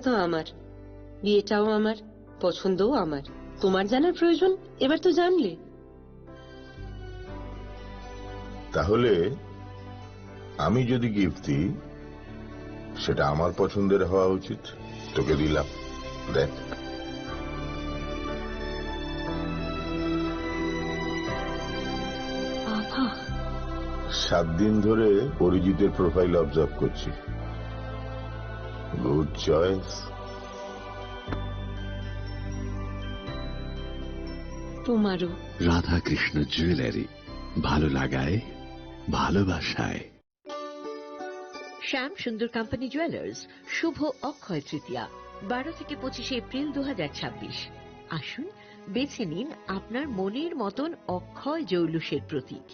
তো আমার, বিয়েটাও আমার, পছন্দও আমার। তোমার জানার প্রয়োজন এবার তো জানলে। তাহলে আমি যদি গিফট দিই সেটা আমার পছন্দের হওয়া উচিত। তোকে দিলাম, দেখ। বাবা, 7 দিন ধরে অরিজিতের প্রোফাইল অবজার্ভ করছি। Good choice. তোমারও। রাধাকৃষ্ণ জুয়েলারি, ভালো লাগায় ভালোবাসায়। শ্যাম সুন্দর কোম্পানি জুয়েলার্স শুভ অক্ষয় তৃতীয়া 12 থেকে 25 এপ্রিল 2026। আসুন বেছে নিন আপনার মনের মতন অক্ষয় জৌলুসের প্রতীক।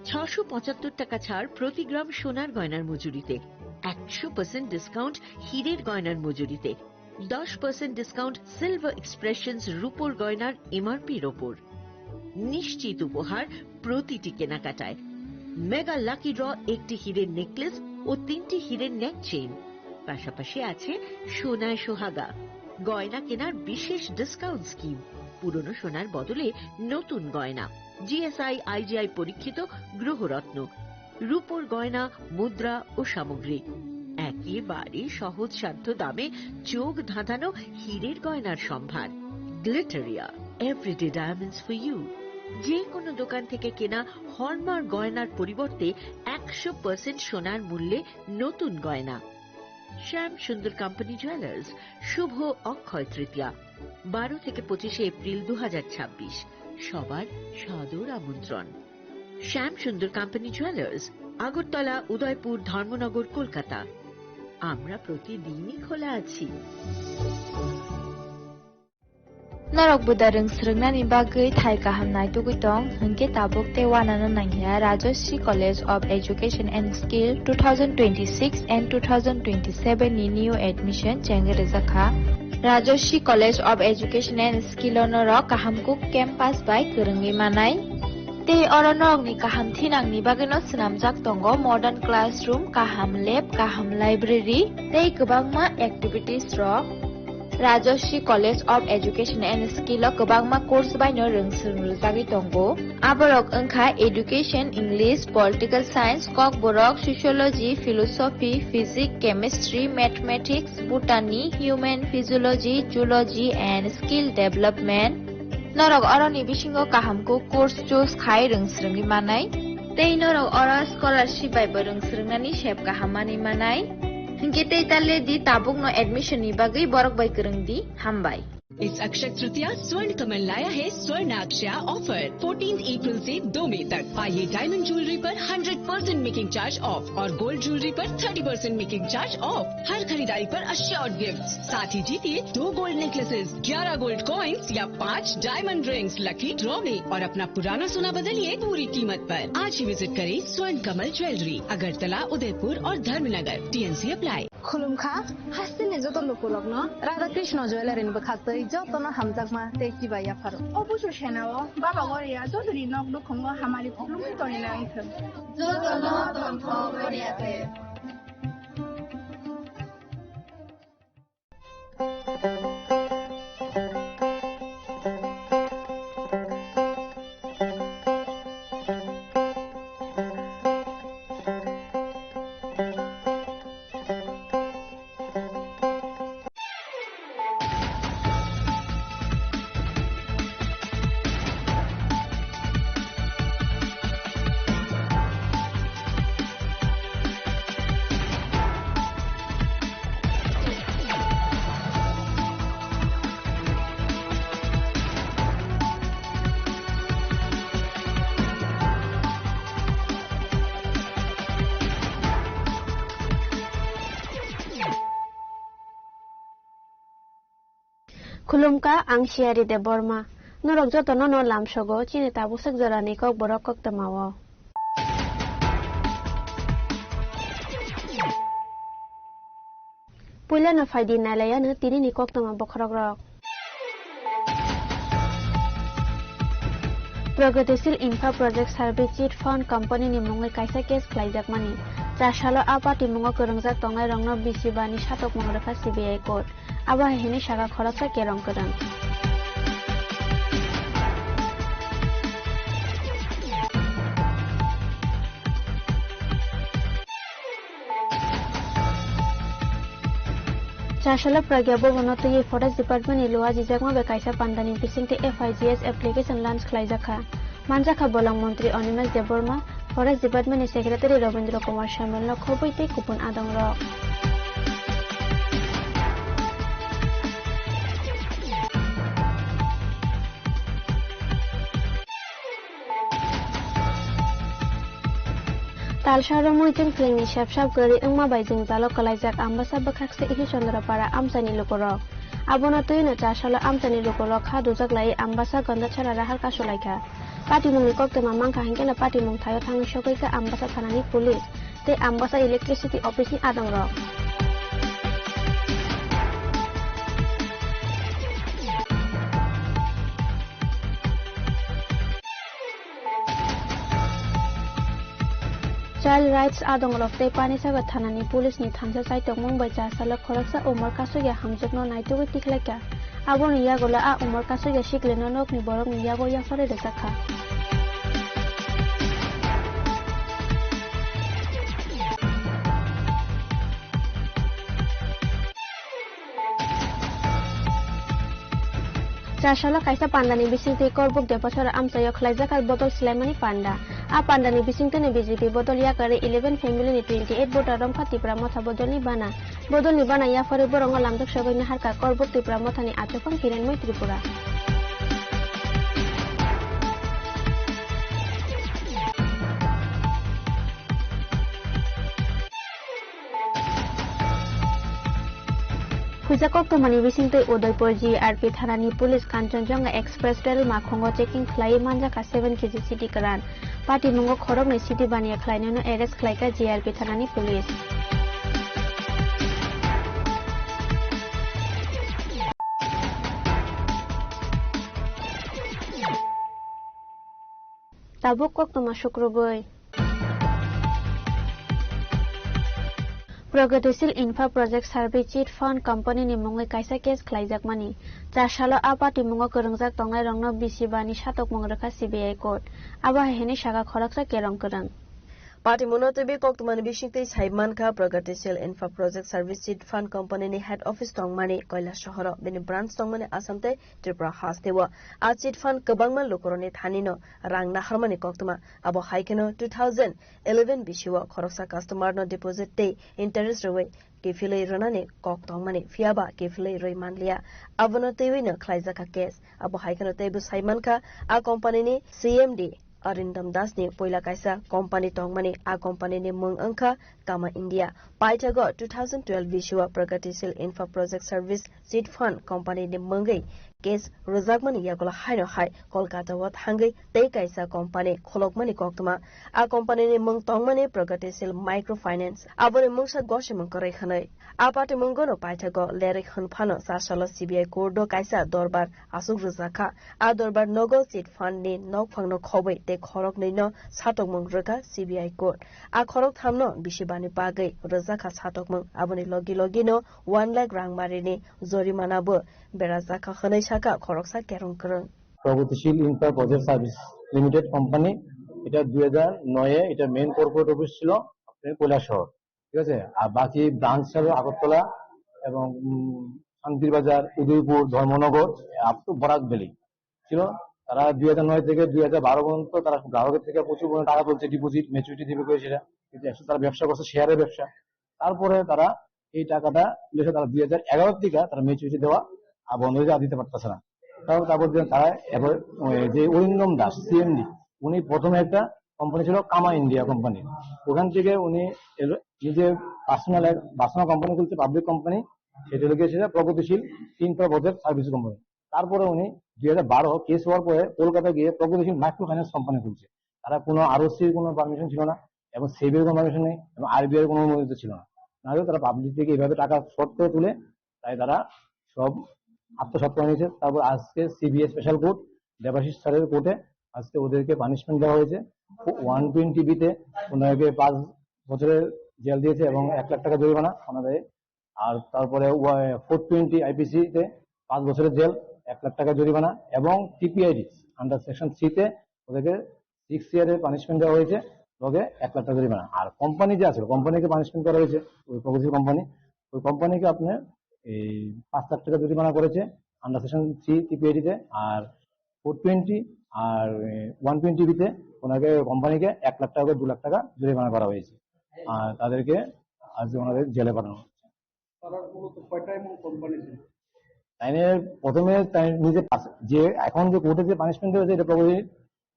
675 টাকা ছাড় প্রতি গ্রাম সোনার গয়নার মজুরিতে, 100% ডিসকাউন্ট হীরের গয়নার মজুরিতে, 10% ডিসকাউন্ট সিলভার এক্সপ্রেশনস রূপোর গয়নার এমআরপির ওপর। নিশ্চিত উপহার প্রতিটি কেনাকাটায়। মেগা লাকি ড্র একটি হীরের নেকলেস ও 3টি হীরের নেক চেইন। পাশাপাশি আছে সোনায় সোহাগা। গয়না কেনার বিশেষ ডিসকাউন্ট স্কিম। পুরনো সোনার বদলে নতুন গয়না। জিএসআই আইজিআই পরীক্ষিত গ্রহরত্ন, রূপোর গয়না, মুদ্রা ও সামগ্রী। একেবারে সহজ সাধ্য দামে চোখ ধাঁধানো হীরের গয়নার সম্ভার। Glitteria, everyday diamonds for you. যে কোনো দোকান থেকে কেনা হলমার্ক গয়নার পরিবর্তে 100% সোনার মূল্যে নতুন গয়না। শ্যাম সুন্দর কোম্পানি জুয়েলার্স শুভ অক্ষয় তৃতীয়া 12 থেকে 25 এপ্রিল 2026। সবার সাদর আমন্ত্রণ। শ্যাম সুন্দর কোম্পানি জুয়েলার্স, আগরতলা, উদয়পুর, ধর্মনগর, কলকাতা। আমরা প্রতিদিনই খোলা আছি। Narok budareng srengna ni bagai thai kahamnai tugitong hengke tabuk te wanana nangya Rajoshi College of Education and Skill 2026 and 2027 ni new admission chengerezakha Rajoshi College of Education and Skill onoro kahamkuk campus by kerenggi manai te oronok ni kaham thinang ni bageno snamjak tongo modern classroom, kaham lab, kaham library tei kwbangma activities rok Rajoshi College of Education and Skill o kwbangma course baino rungsrungjagui tongo. Aborok wngkha Education, English, Political Science, Kok Borok, Sociology, Philosophy, Physics, Chemistry, Mathematics, Botany, Human Physiology, Zoology and Skill Development. Norok oroni bisingo kahamko course choose khai rungsrungni manai. Tei norok oro scholarship bai bo rungsrungnani sep kahamani manai. Hingke tale di tabuk no admission ni bagai borok bai kereng di hambai. इस अक्षय तृतीया स्वर्ण कमल लाया है स्वर्ण अक्षया offer 14 अप्रैल से 2 मई तक। आइए diamond jewellery पर 100% making charge of और गोल्ड ज्वेलरी पर 30% मेकिंग चार्ज ऑफ। हर खरीदारी पर अश्योर्ड गिफ्ट, साथ ही जीतिए 2 गोल्ड नेकलेसेस, 11 गोल्ड कॉइन्स या 5 डायमंड रिंग्स लकी ड्रॉ में और अपना पुराना सोना बदलिए पूरी कीमत पर। आज ही विजिट करें स्वर्ण कमल ज्वेलरी, अगरतला, उदयपुर और धर्मनगर। TNC apply. खुलुमखा हासिने जतन लोकलक न राधाकृष्ण ज्वेलरी नि बखातै जतन हमजाकमा तेकी बाया फारो अबुसो सेनाओ बाबा गरिया जदरी नक दुखंगो हमारी खुलुमि तरिना आइथो जतन तन्थ गरियाते। Khulumka ang Siari de Borma. Norok jotono no lamsogo chini tabu sakjarani kok borok kok tamawo. Pula no faidi nalaya no tini ni kok tama bokrok rok. Pragatisil Infra Project Service Chit Fund Company ni mungai kaisa case khlaijak mani. Chashalo apa timungo kerengjak tongnai rongno bisibani satok mongrekha CBI Court. abo hini saga khoraksa kerong kerang Chashala Pragya Bogono to Forest Department Ilua Jijagma Bekaisa Pandani Pisingte FIGS application launch Klaijaka. Manjaka Bolang Montri Onimas Deborma, Forest Department Secretary Robindro Kumar Shamil no Koboite Kupun Adang Rock. Talshara Muitin Flemi Shapshap Guri Umma Baijing Zalo Kalajak Ambasa Bakakse Ihi Chandrapara Amsani Lukorok. Abonato in a Tashala Amsani Lukorok Haduzak Lai Ambasa Gondachara Rahal Kasulaika. Pati Mungikok the Mamanka Hankin a Pati Mungtayo Tang Shokaika Ambasa Tanani Police. The Ambasa Electricity Office in Adam Rock. Child rights adong lok te pani sa thanani police ni thamsa sai tongmong bai cha sala khoraksa umar kasu ya hamjokno naitu wi tikleka abon ya gola a umar kasu ya shikleno nok ni borok ni yago ya fare de sakha Chashala kaisa pandani bisingte korbuk de bachara amsayo khlaijakar botol slaimani panda a pandani bisingte ne BJP botol ya kare 11 family ni 28 voter rom khati pramotha bodol ni bana ya fare borongo lamjak sabai ni harka korbuk ti pramotha ni achopang kiren moi tripura Hujakok to mani bisingte Udaipur GRP Thanani Police Kanchanjunga Express Rail Makhongo checking khlai manjaka 7 kg city karan Pati mungo khorok nei city bania khlaino no arrest khlaika GRP Thanani Police Tabuk kok to masukrobai Pragatisil Infra Project Survey Cheat Fund Company ni mungai kaisa case khlaijak mani chashalo apati mungo korungjak tongnai rongno bisibani satok mungrakha CBI court aba heni saga khoraksa kerong kerang Party Monotobi Koktumani Bishingte Saimanka Pragatisil Infra Project Service Cheat Fund Company ni head office tongmani Koila Shahara bini branch tongmani Asamte Tripura Hastewa a cheat fund kabangman lokoroni thanino rang naharmani koktuma abo haikeno 2011 bishiwa khoroksa customer no deposit te interest rate kefilei ronani koktongmani fiaba kefilei roi manlia abono tewino khlaijaka case abo haikeno tebu Saimanka a company ni CMD Arindam Das ni poila kaisa company tongmani a company ni mung angkha Kama India paitago 2012 Vishwa Pragatisil Infra Project Service Seed Fund Company ni mungai case rozakmani yagola haino hai Kolkata wat hangai tei kaisa company kholokmani koktuma a company ni mung tongmani Pragatisil Microfinance abone mungsa goshimung korai khanai a pati mungono paitago lerek hunphano sasalo CBI kordo kaisa dorbar asuk rozakha a dorbar nogo seed fund ni nokphangno khobai te khorok neino satokmung roka CBI court a khorok thamno bishibani pagai rozakha satokmung abone logi no 1 lakh rang marini jorimana bo berazakha khanai saka khoroksa kerong kerong প্রগতিশীল infra project service limited company এটা 2009 এ এটা main corporate office ছিল আপনার কৈলাসহর ঠিক আছে আর বাকি branch ছিল আগরতলা এবং শান্তির বাজার Udaipur Dharmanagar up to Barak valley ছিল তারা 2009 থেকে 2012 পর্যন্ত তারা গ্রাহকের থেকে প্রচুর পরিমাণে টাকা তুলছে ডিপোজিট ম্যাচুরিটি দিবে করে সেটা কিন্তু একসাথে তারা ব্যবসা করছে শেয়ারের ব্যবসা তারপরে তারা এই টাকাটা তুলেছে তারা 2011 থেকে তারা ম্যাচুরিটি দেওয়া আর বন্ধ হয়ে দিতে পারতেছে না তারপর তারা এবার যে অরিন্দম দাস সিএমডি উনি প্রথমে একটা কোম্পানি ছিল কামা ইন্ডিয়া কোম্পানি ওখান থেকে উনি নিজে পার্সোনাল কোম্পানি খুলছে পাবলিক কোম্পানি সেটা লেগেছিল প্রগতিশীল ইনফ্রা প্রজেক্ট সার্ভিস কোম্পানি তারপরে উনি 2012 কেস হওয়ার পরে কলকাতা গিয়ে প্রগতিশীল মাইক্রো ফাইন্যান্স কোম্পানি খুলছে তারা কোনো আরওসির কোনো পারমিশন ছিল না এবং সেবির কোনো পারমিশন নেই এবং আরবিআই এর কোনো অনুমোদিত ছিল না নাহলে তারা পাবলিক থেকে এইভাবে টাকা শর্ট করে তুলে তাই তারা সব আত্মসাৎ করে নিয়েছে তারপর আজকে সিবিআই স্পেশাল কোর্ট দেবাশিস স্যারের কোর্টে আজকে ওদেরকে পানিশমেন্ট দেওয়া হয়েছে 120 বিতে ওনাকে 5 বছরের জেল দিয়েছে এবং 1 লাখ টাকা জরিমানা ওনাদের আর তারপরে 420 IPC তে 5 বছরের জেল, 1 লাখ টাকা জরিমানা, এবং TPID আন্ডার সেকশন 3 তে ওদেরকে 6 ইয়ারের পানিশমেন্ট দেওয়া হয়েছে, লগে 1 লাখ টাকা জরিমানা। আর কোম্পানি যে আছে, কোম্পানিকে পানিশমেন্ট করা হয়েছে, ওই প্রগতিশীল কোম্পানি, ওই কোম্পানিকে আপনার এই 5 লাখ টাকা জরিমানা করেছে আন্ডার সেকশন 3 TPID তে, আর 420 আর 120 তে ওনাকে কোম্পানিকে 1 লাখ টাকা 2 লাখ টাকা জরিমানা করা হয়েছে, আর তাদেরকে আজকে ওনাদের জেলে পাঠানো হচ্ছে। প্রথমে নিজে যে এখন যে কোর্টে যে পানিশমেন্ট হয়েছে, এটা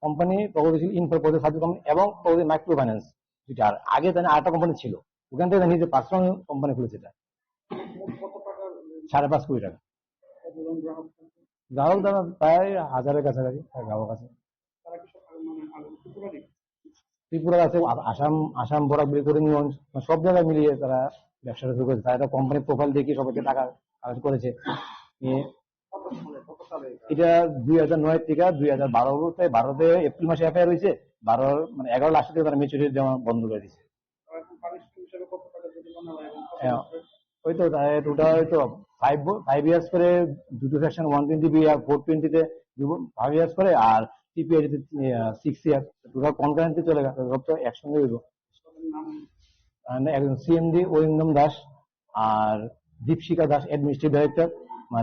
কোম্পানি প্রগতিশীল ইনফর প্রজেক্ট সার্ভিস কোম্পানি এবং মাইক্রো ফাইন্যান্স, যেটা আগে তাই আরেকটা কোম্পানি ছিল, ওখান থেকে নিজে পার্সোনাল কোম্পানি খুলেছে। এটা 5.5 কোটি টাকা। গ্রাহক দ্বারা প্রায় 1000-এর কাছাকাছি গ্রাহক আছে। ত্রিপুরা আছে, আসাম, বরাক, করিমগঞ্জ, সব জায়গায় মিলিয়ে তারা ব্যবসাটা শুরু করেছে। তারা কোম্পানির প্রোফাইল দেখে সবাইকে টাকা কালেক্ট করেছে। এটা 2009 থেকে 2012 ভারতে এপ্রিল মাসে এফআইআর হয়েছে, 11 লাখ থেকে তারা ম্যাচুরিটি দেওয়া বন্ধ করে দিয়েছে। ওই তো টোটাল তো 5 ইয়ার্স করে দুটো সেকশন 120B আর 420 তে 5 ইয়ার্স করে, আর TPID তে 6 ইয়ার, টোটাল কনকারেন্টলি চলে গেছে, সব তো একসঙ্গে হইব। একজন CMD অরিন্দম দাস, আর দীপশিকা দাস অ্যাডমিনিস্ট্রেটিভ ডাইরেক্টর,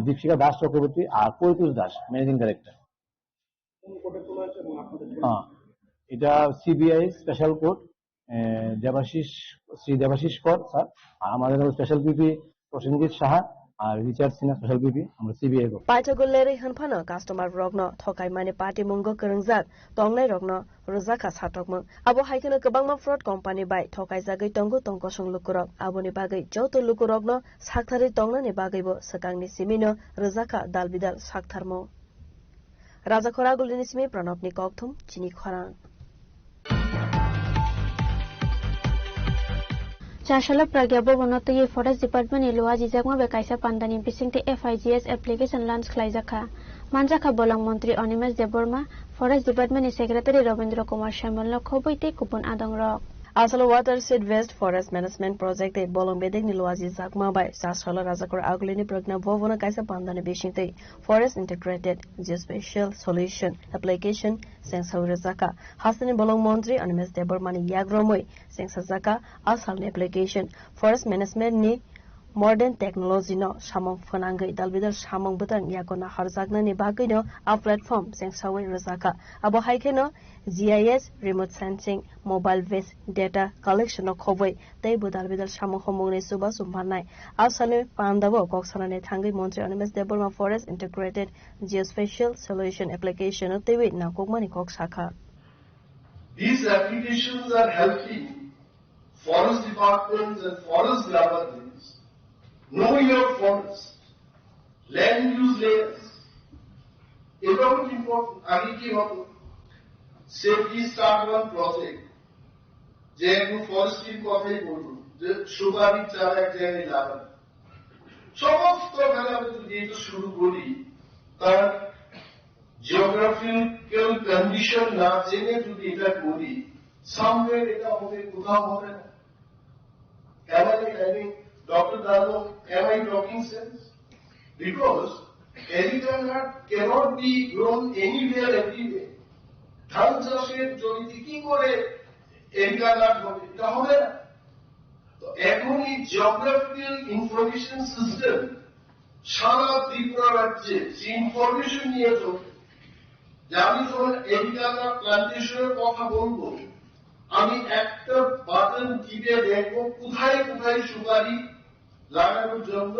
দীপশিকা দাস চক্রবর্তী, আর পরিতোষ দাস ম্যানেজিং ডাইরেক্টর। এটা CBI special court, Shri Debashis কর স্যার, আর আমাদের স্পেশাল পিপি প্রসেনজিৎ সাহা, আর রিচার্ড সিনহা স্পেশাল পিপি, আমরা CBI কোর্ট। পাইথগলেরি হনফানো কাস্টমার রগনো থকাই মানে পার্টি মুঙ্गो करंजाक तंगनाय रगनो रोजाखा साथकमो आबो हाइखनो गोबांमा फ्रड कम्पानि बाय थकाय जागै तंगो तंगो संलुकुरक आबोनि बागै जौतो लुकुरगनो साखथारि तंगनानि बागैबो सकांनि सिमिनो रोजाखा दालबिदाल साखथारमो राजाखरा गुलिनि सिमि प्रणबनि कक्थुम चिनि खरां। Chashala Pragyabo Bonoto ye Forest Department Ilua Jizakma Bekaisa Pandani Bisingti FIGS application launch Klaizaka. Manjaka Bolang Montri Onimes Deborma, Forest Department Secretary Robindra Kumar Shamal Koboite Kupun Adong Rock. Asalo Watershed West Forest Management Project e Bolong Bedek Niluaji Zakma by Chashala Razakor Aglini Pragna Bovona Kaisa Pandani Bisingti Forest Integrated Geospatial Solution Application Sensau Razaka. Hasani Bolong Montri Onimes Debormani Yagromoi Sensazaka Asalni Application Forest Management ni Modern technology no samong fanangai dalbidar samong butang yakona harzagna ni bagay no a platform sengsawi razaka abo haike no GIS remote sensing mobile based data collection no khoboi tei budalbidar samong homong ne suba sumbanai asane pandabo koksanane thangai montri Animes Deborma Forest Integrated Geospatial Solution Application no tewi na kokmani koksaka. These applications are helping forest departments and forest grabbers know your forest, land use layers. It's very important. Agi ki hoto? Safety start one project. Je ekটু forestry কথাই বলবো যে সুপারি চারা এক জায়গায় লাগানো সমস্ত খেলা যদি এটা শুরু করি তার জিওগ্রাফিক্যাল কন্ডিশন না জেনে যদি এটা করি সামনে এটা হবে কোথাও হবে না। Dr. Dalo, am I talking sense? Because Erica nut cannot be grown anywhere everywhere. ধান চাষের জমিতে কি করে এরিকা নাট হবে? এটা হবে না। তো এখন এই জিওগ্রাফিক্যাল ইনফরমেশন সিস্টেম সারা ত্রিপুরা রাজ্যে যে ইনফরমেশন নিয়ে চলবে, যে আমি যখন এরিকা নাট প্লান্টেশনের কথা বলবো, আমি একটা বাটন টিপে দেখবো কোথায় কোথায় সুপারি লাগানোর জন্য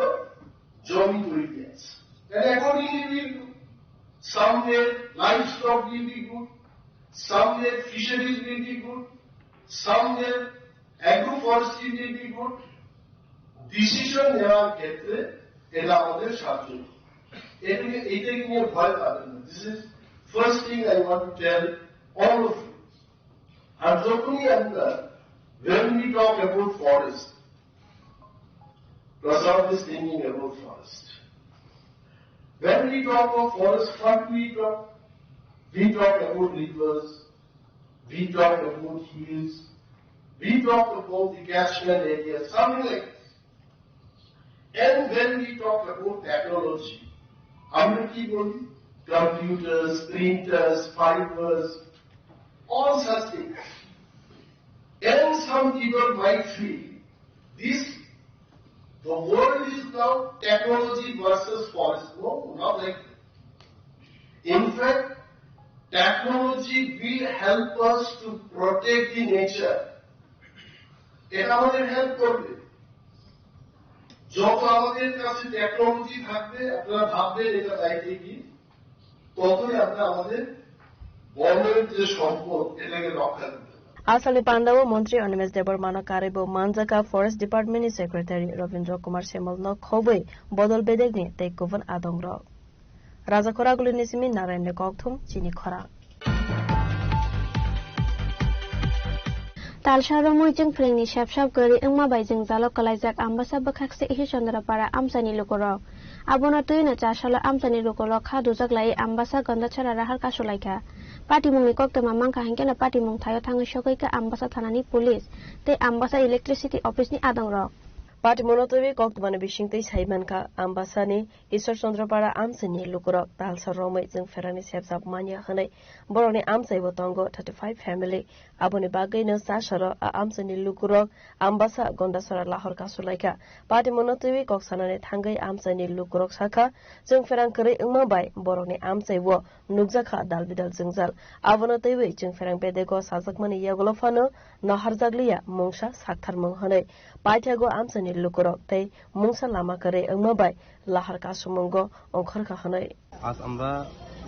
জমি তৈরি আছে। And accordingly we do. Somewhere livestock will be good, somewhere fisheries will be good, somewhere agroforestry will be good. Decision নেওয়ার ক্ষেত্রে এটা আমাদের সাহায্য করবে। এটাকে নিয়ে ভয় পাবেন না। This is first thing I want to tell all of you. আর যখনই আমরা when we talk about forest, Prasad is thinking about forest. When we talk of forest, what we talk? We talk about rivers, we talk about hills, we talk about the catchment area, something like this. And when we talk about technology, আমরা কি বলি? Computers, printers, fibers, all such things. And some people might feel this, the world is now technology versus forest. No, not like that. In fact, technology will help us to protect the nature. এটা আমাদের help করবে। যত আমাদের কাছে technology থাকবে, আপনারা ভাববেন এটা দায়িত্ব কি, ততই আমরা আমাদের বনের যে সম্পদ এটাকে রক্ষা করতে। Asali Pandawa Montri Animes Debar Mana Karibo Manjaka Forest Department Secretary Ravindra Kumar Semal no Khobei Bodol Bedegni Te Kovan Adongrok. Raja Khoraguli Nisimi Narayne Kokthum Chini Khora. Talsharo Mujing Pringni Shapshap Guri Ingma Baijing Zalo Kalajak Ambasa Bakakse Ihi Chandrapara Amsani Lukorok. Abonatuina Chashala Amsani Lukorok Haduzak Lai Ambasa Gondachara Rahal Kasulaika. Party Mung Nikok Mamangka Hankana Party Mung Tayo Tanga Shokoika Ambasa Thanani Police. Te Ambasa Electricity Office ni Adongrok. Party Monotobi Koktumani Bishingte Saimanka Ambasani Isor Chandrapara Amsani Lukorok Talsa Rome Jing Ferani Sepsap Manya Hane Boroni Amsai Botongo 35 family Aboni Bagay Sashara Amsani Lukorok Ambasa Gondasara Lahor Kasulaika Party Monotobi Koksanane Tangai Amsani Lukorok Saka Jing Ferang Kere Umabai Boroni Amsai Wo Nugzaka Dalbidal Zingzal Avonotewi Jing Ferang Bedego Sazakmani Yagolofano Naharzaglia Mungsha Saktar Munghane Paitago Amsani Lukorok Tay Mungsa Lama Kare Umabai Lahar Kasumungo Onkar Kahane আজ আমরা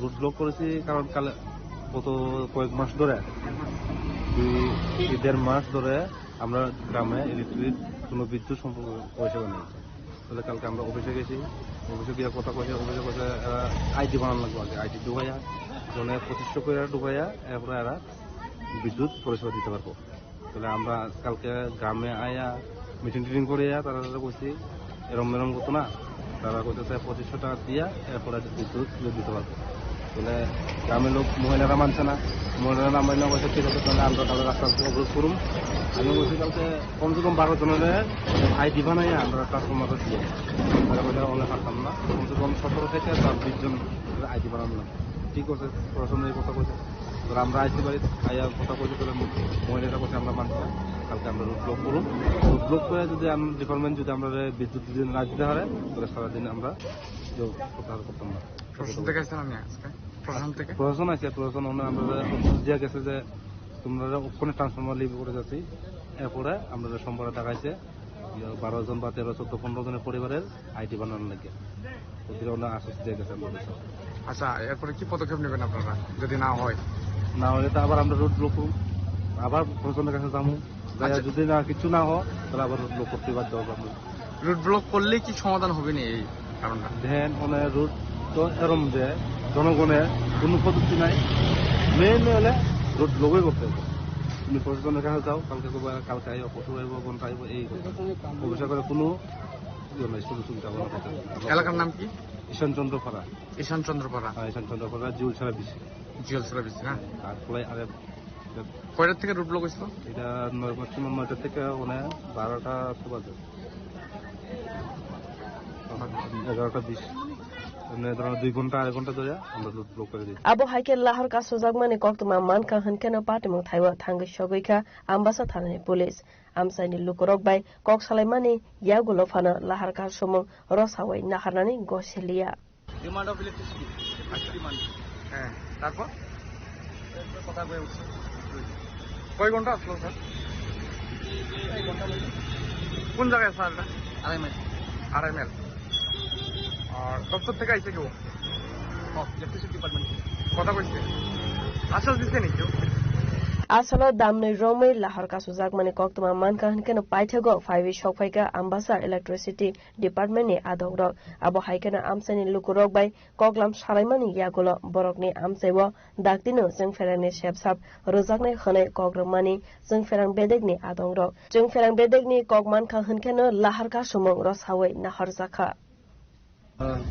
root block করেছি কারণ কাল গত কয়েক মাস ধরে 2-1.5 মাস ধরে আমরা গ্রামে ইলেকট্রিক কোনো বিদ্যুৎ সম্পর্ক পরিষেবা নেই। তাহলে কালকে আমরা অফিসে গেছি, অফিসে গিয়ে কথা কইছে, অফিসে কইছে আইডি বানানো লাগবে, আগে আইডি ঢুকাইয়া জনে 2500 করে ঢুকাইয়া এরপরে এরা বিদ্যুৎ পরিষেবা দিতে পারবো। তাহলে আমরা কালকে গ্রামে আয়া মিটিং করিয়া তারা কইছি এরম এরম করতো না, তারা কইতেছে 2500 টাকা দিয়া এরপরে বিদ্যুৎ দিতে পারবো। তাহলে গ্রামের লোক মহিলারা মানছে না, মহিলারা না মানলে কইছে ঠিক আছে তাহলে আমরা তাহলে রাস্তা অবরোধ করুন। আমি বলছি কালকে কমসে কম 12 জনের আইডি বানাইয়া আমরা ট্রান্সফরমার দিয়ে তারা কইছে অনেক পারতাম না, কমসে কম 17 থেকে 20 জন আইডি বানানো না। ঠিক আছে প্রশাসনের কথা কইছে, তাহলে আমরা আইডি বাড়ি আইয়া কথা কইছে, তাহলে মহিলারা কইছে আমরা মানছি না, কালকে আমরা রুট ব্লক করুন। রুট ব্লক করে যদি ডিপার্টমেন্ট যদি আমরা বিদ্যুৎ যদি না দিতে পারে তাহলে সারাদিন আমরা প্রত্যাহার করতাম না। প্রশাসন আছে, প্রশাসন আমরা দিয়া গেছে যে তোমরা ওখানে ট্রান্সফরমার লিভ করে যাচ্ছি, এরপরে আমরা সোমবার দেখাইছে 12 জন বা 13, 14, 15 জনের পরিবারের আইডি বানানো লাগে, ওদের ওনার আশ্বাস দিয়ে গেছে আমাদের। আচ্ছা, এরপরে কি পদক্ষেপ নেবেন আপনারা যদি না হয়? না হলে তো আবার আমরা রুট ব্লক করব, আবার প্রশাসনের কাছে যাবো, যদি না কিছু না হয় তাহলে আবার রুট ব্লক করতে বাধ্য হবো। আমরা রুট ব্লক করলে কি সমাধান হবে না এই কারণটা? দেখেন মানে রুট তো এরম যে জনগণের কোনো পদ্ধতি নাই, মেন হলে রুট ব্লকই করতে হবে। তুমি প্রশাসনের কাছে যাও, কালকে আইব, পশু আইব, ঘন্টা আইব, এই অভিষা করে কোনো সুবিধা। এলাকার নাম কি? ঈশান চন্দ্রপাড়া। ঈশান চন্দ্রপাড়া? হ্যাঁ, ঈশান চন্দ্রপাড়া জিউল ছাড়া বেশি। জিউল ছাড়া বেশি না? আর ফলাই আরে কয়টার থেকে রুট ব্লক হয়েছিল? এটা ম্যাক্সিমাম 9টা থেকে 12টা বাজে, 11টা 20, 2 ঘন্টা 2.5 ঘন্টা ধরে আমরা রুট ব্লক করে দিই। Abo haike lahar ka sojagmani koktuma manka hankeno patimung thaiwa thangai shogoika ambasa thanani police amsaini lukorok bai kok salaimani yagulo phana lahar ka somong rosawai naharnani goselia demand of electricity আজকে demand. হ্যাঁ, তারপর কথা বলে উঠছে কয় ঘন্টা আসলো sir? কোন জায়গায় স্যার? এটা 2.5 মাইল। 2.5 মাইল। আর দপ্তর থেকে আইছে কেউ? ইলেকট্রিসিটি ডিপার্টমেন্ট কথা কইছে, আশ্বাস দিচ্ছে নাকি কেউ? Asalo damni romai lahar ka sojagmani koktuma manka hankeno paithago 5 shokphaika ambasa electricity department ni adogrok abo haikena amsani lukurok bai koklam saraimani yagulo borokni amsaibo daktino jengferani sepsap rojaknai khane kogrokmani jengferang bedekni adogrok jengferang bedekni kokmanka hankeno lahar ka somong rosawai naharjaka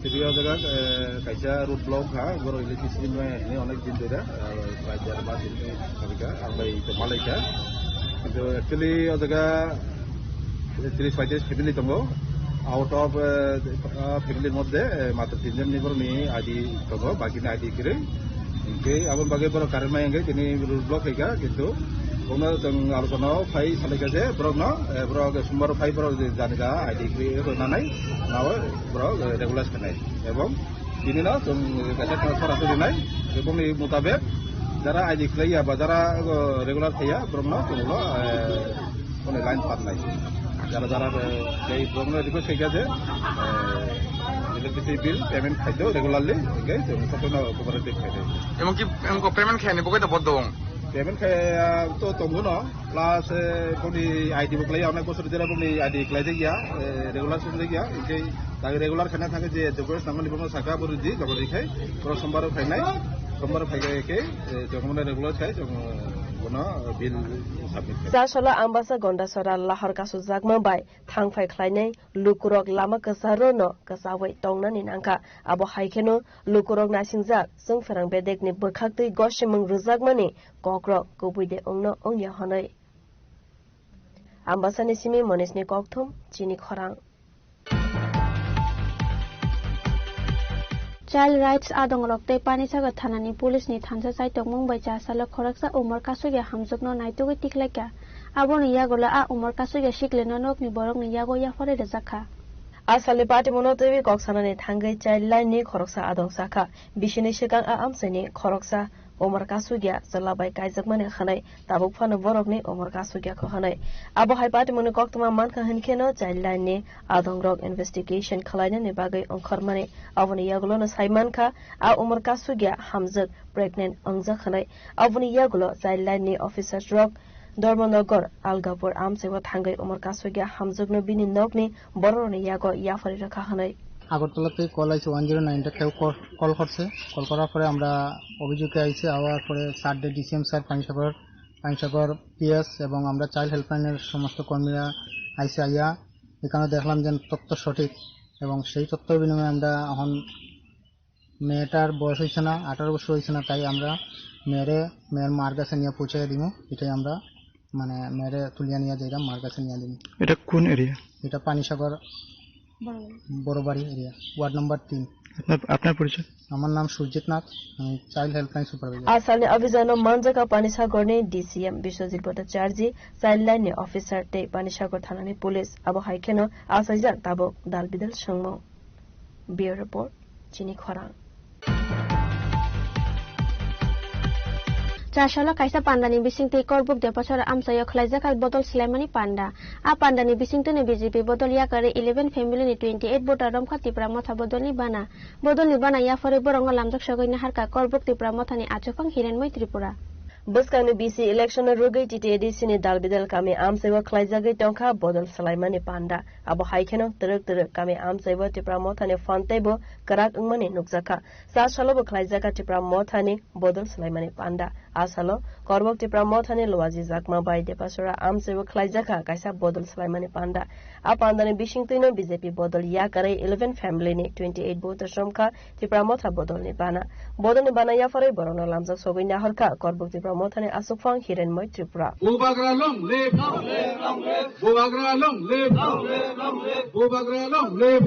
Syria জায়গা কাইসা root block হ্যাঁ বড় electricity নিয়ে অনেক দিন ধরে প্রায় 4-5 দিন ধরে আমরা এই তো মালাইকা কিন্তু অ্যাকচুয়ালি ও জায়গা 30-35 ফ্যামিলি দङ আউট অফ ফ্যামিলির মধ্যে মাত্র 3 জন নিবরনি আইডি দङ বাকিনি আইডি কিরে ইনকে আবন বাগে বড় কারমাই ইনকে তিনি রুল ব্লক হইকা কিন্তু কোনো जों আলোচনাও ফাই সালাইকা যে ব্রগ না ব্রগ সোমবার ফাই ব্রগ জানিগা আইডি কিরে হনাनै নাও ব্রগ রেগুলার খানাই এবং তিনি না जों কাছে সরাসরি নাই এবং এই মোতাবেক যারা আইডি ক্লাইয়া বা যারা রেগুলার থাইয়া ব্রগ না তোলো মানে লাইন পাত নাই যারা যারা এই ব্রগ না দিকে সেই কাজে ইলেকট্রিসিটি বিল পেমেন্ট খাইতো রেগুলারলি ওকে जों সবনা কোপারেটিভ খাইতো এবং কি পেমেন্ট খাইনি বকইতা বদ্ধ পেমেন্ট খাইয়া তো তঙ্গুনো প্লাস কোনি আইডি বকলাই অনেক বছর ধরে কোনি আইডি ক্লাইতে গিয়া রেগুলার শুনতে গিয়া এই তাকে রেগুলার খানা থাকে যে ডকুমেন্টস নামনি বনো সাকা বরুজি জবরি খাই পুরো সোমবার খাইনাই সোমবার খাইকে যখন রেগুলার খাই যখন কোনো বিল সাবমিট জাসলা आम्बासा गन्डासरा लाहर कासु जागमा बाय थांफाय ख्लायनाय लुकुरक लामा कसारोनो कसावै तंनानि नांका आबो हायखेनो लुकुरक नासिंजा जों फेरां बेदेकनि बोखाक्तै गसिमं रुजागमानि कक्रक गुबैदे अंनो अंया हनै आम्बासानि सिमी मनेसनि कक्थुम चिनि खरां Child Rights Adong Rokte Panisaga Thanani Police ni Thansa Saitok Mumbai Chasala Khoraksa Umar Kasuya Hamjukno Naitugi Tikleka Abon Yagola A Umar Kasuya Shikleno Nok ni Borok ni Yago Yafore Rezaka Asale Party Monotovi Koksanani Thangai Child Line ni Khoroksa Adong Saka Bishini Shikang A Amseni Khoroksa Umar Kasuya Salabai Kaijakmane Khanai Tabuk Phano Borokni Umar Kasuya Khanai Abo Hai Party Mono Koktuma Manka Hinkeno Child Line ni Adong Rok Investigation Khalaina ni Bagai Onkhormani Avoni Yagulo no Saimanka A Umar Kasuya Hamzak Pregnant Angja Khanai Avoni Yagulo Child Line ni Officers Rok Dormonogor Algapur Amsewa Thangai Umar Kasuya Hamzukno Bini Nokni Boroni Yago Yafari Rakha Khanai আগরতলাতে call আইছে 109 কেউ call করছে call করার পরে আমরা অভিযোগে আইছে hour পরে 4 ডিসিএম স্যার পানিসাগর পিএস এবং আমরা চাইল্ড হেল্পলাইনের সমস্ত কর্মীরা আইছে আইয়া এখানে দেখলাম যে তথ্য সঠিক এবং সেই তথ্য বিনিময়ে আমরা এখন মেয়েটার বয়স হইছে না 18 বছর হইছে না তাই আমরা মেয়ের মার কাছে নিয়ে পৌঁছে দিব এটাই আমরা মানে মেয়েরে তুলিয়া নিয়ে যাইলাম মার কাছে নিয়ে দিব এটা কোন এরিয়া এটা পানিসাগর বড়বাড়ি এরিয়া ওয়ার্ড নাম্বার 3 আপনার পরিচয় আমার নাম সুরজিৎ নাথ আমি চাইল্ড হেল্পলাইন সুপারভাইজার আসালে অভিযান মানজাকা পানিসাগরনি DCM Biswajit Bhattacharya child line officer তে পানিসাগর থানানি পুলিশ আবো হাইকেনো আসাইজাক তাবক দালবিদল সংমো বিউরো রিপোর্ট চিনি খরাং Chashala Kaisa Pandani Bisingti Korbuk Depachara Amsayo Klaijakal Botol Slemani Panda. A Pandani Bisingtone BJP Botol Yakare 11 family ni 28 Bota Romka Tipra Motha Bodoli Bana. Bodoli Bana Yafore Borongo Lamjak Shogoi Harka Korbuk Tipra Mothani Achofang Hiren Moi Tripura. Buskani BC election rugai titi edisini dalbidal kami amsewa klaijagai tongkha bodol salaimani panda abo haikeno teruk kami amsewa tipra mothani fontebo karak ungmani nukjaka sa salobo klaijaka tipra mothani bodol salaimani panda asalo korbok tipra mothani loaji jakma bai depasora amsewa klaijaka kaisa bodol salaimani panda a pandani bishingtino BJP bodol yakare 11 family ni 28 botar somkha tipra motha bodol ni bana yafare borono lamjak sogoi nahorka korbok tipra Mothane Asufang Hiren Moi Tripura. Bubagra long live, Bubagra long live, Bubagra long live,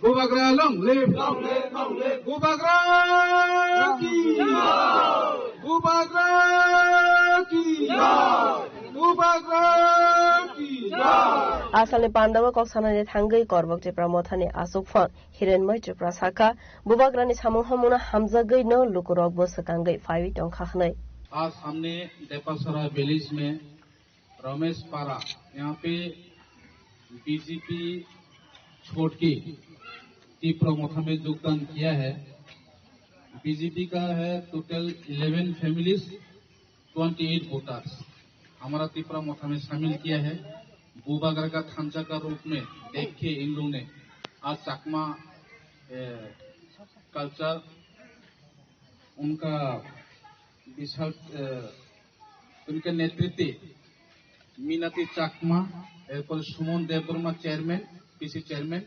Bubagra long live, Bubagra ki, Bubagra ki, Bubagra ki. Asale Pandawa Koksanani Thangai Korbok Tripura Mothane Asufang Hiren Moi Tripura Saka Bubagrani Samung Hamuna Hamzagai no Lukurok Bosakangai 5 Tong Khanai. आज हमने देपासरा village में रमेश पारा यहाँ पे BJP छोड़ के तीव्र मोथा में योगदान किया है बीजेपी का है टोटल 11 फैमिलीज 28 वोटर्स हमारा तीव्र मोथा में शामिल किया है बुबागर का थांचा का रूप में देख के इन लोगों ने आज चकमा कल्चर उनका विशाल उनके नेतृत्व मीनाती चाकमा एरपर सुमन देवबर्मा चेयरमैन पीसी चेयरमैन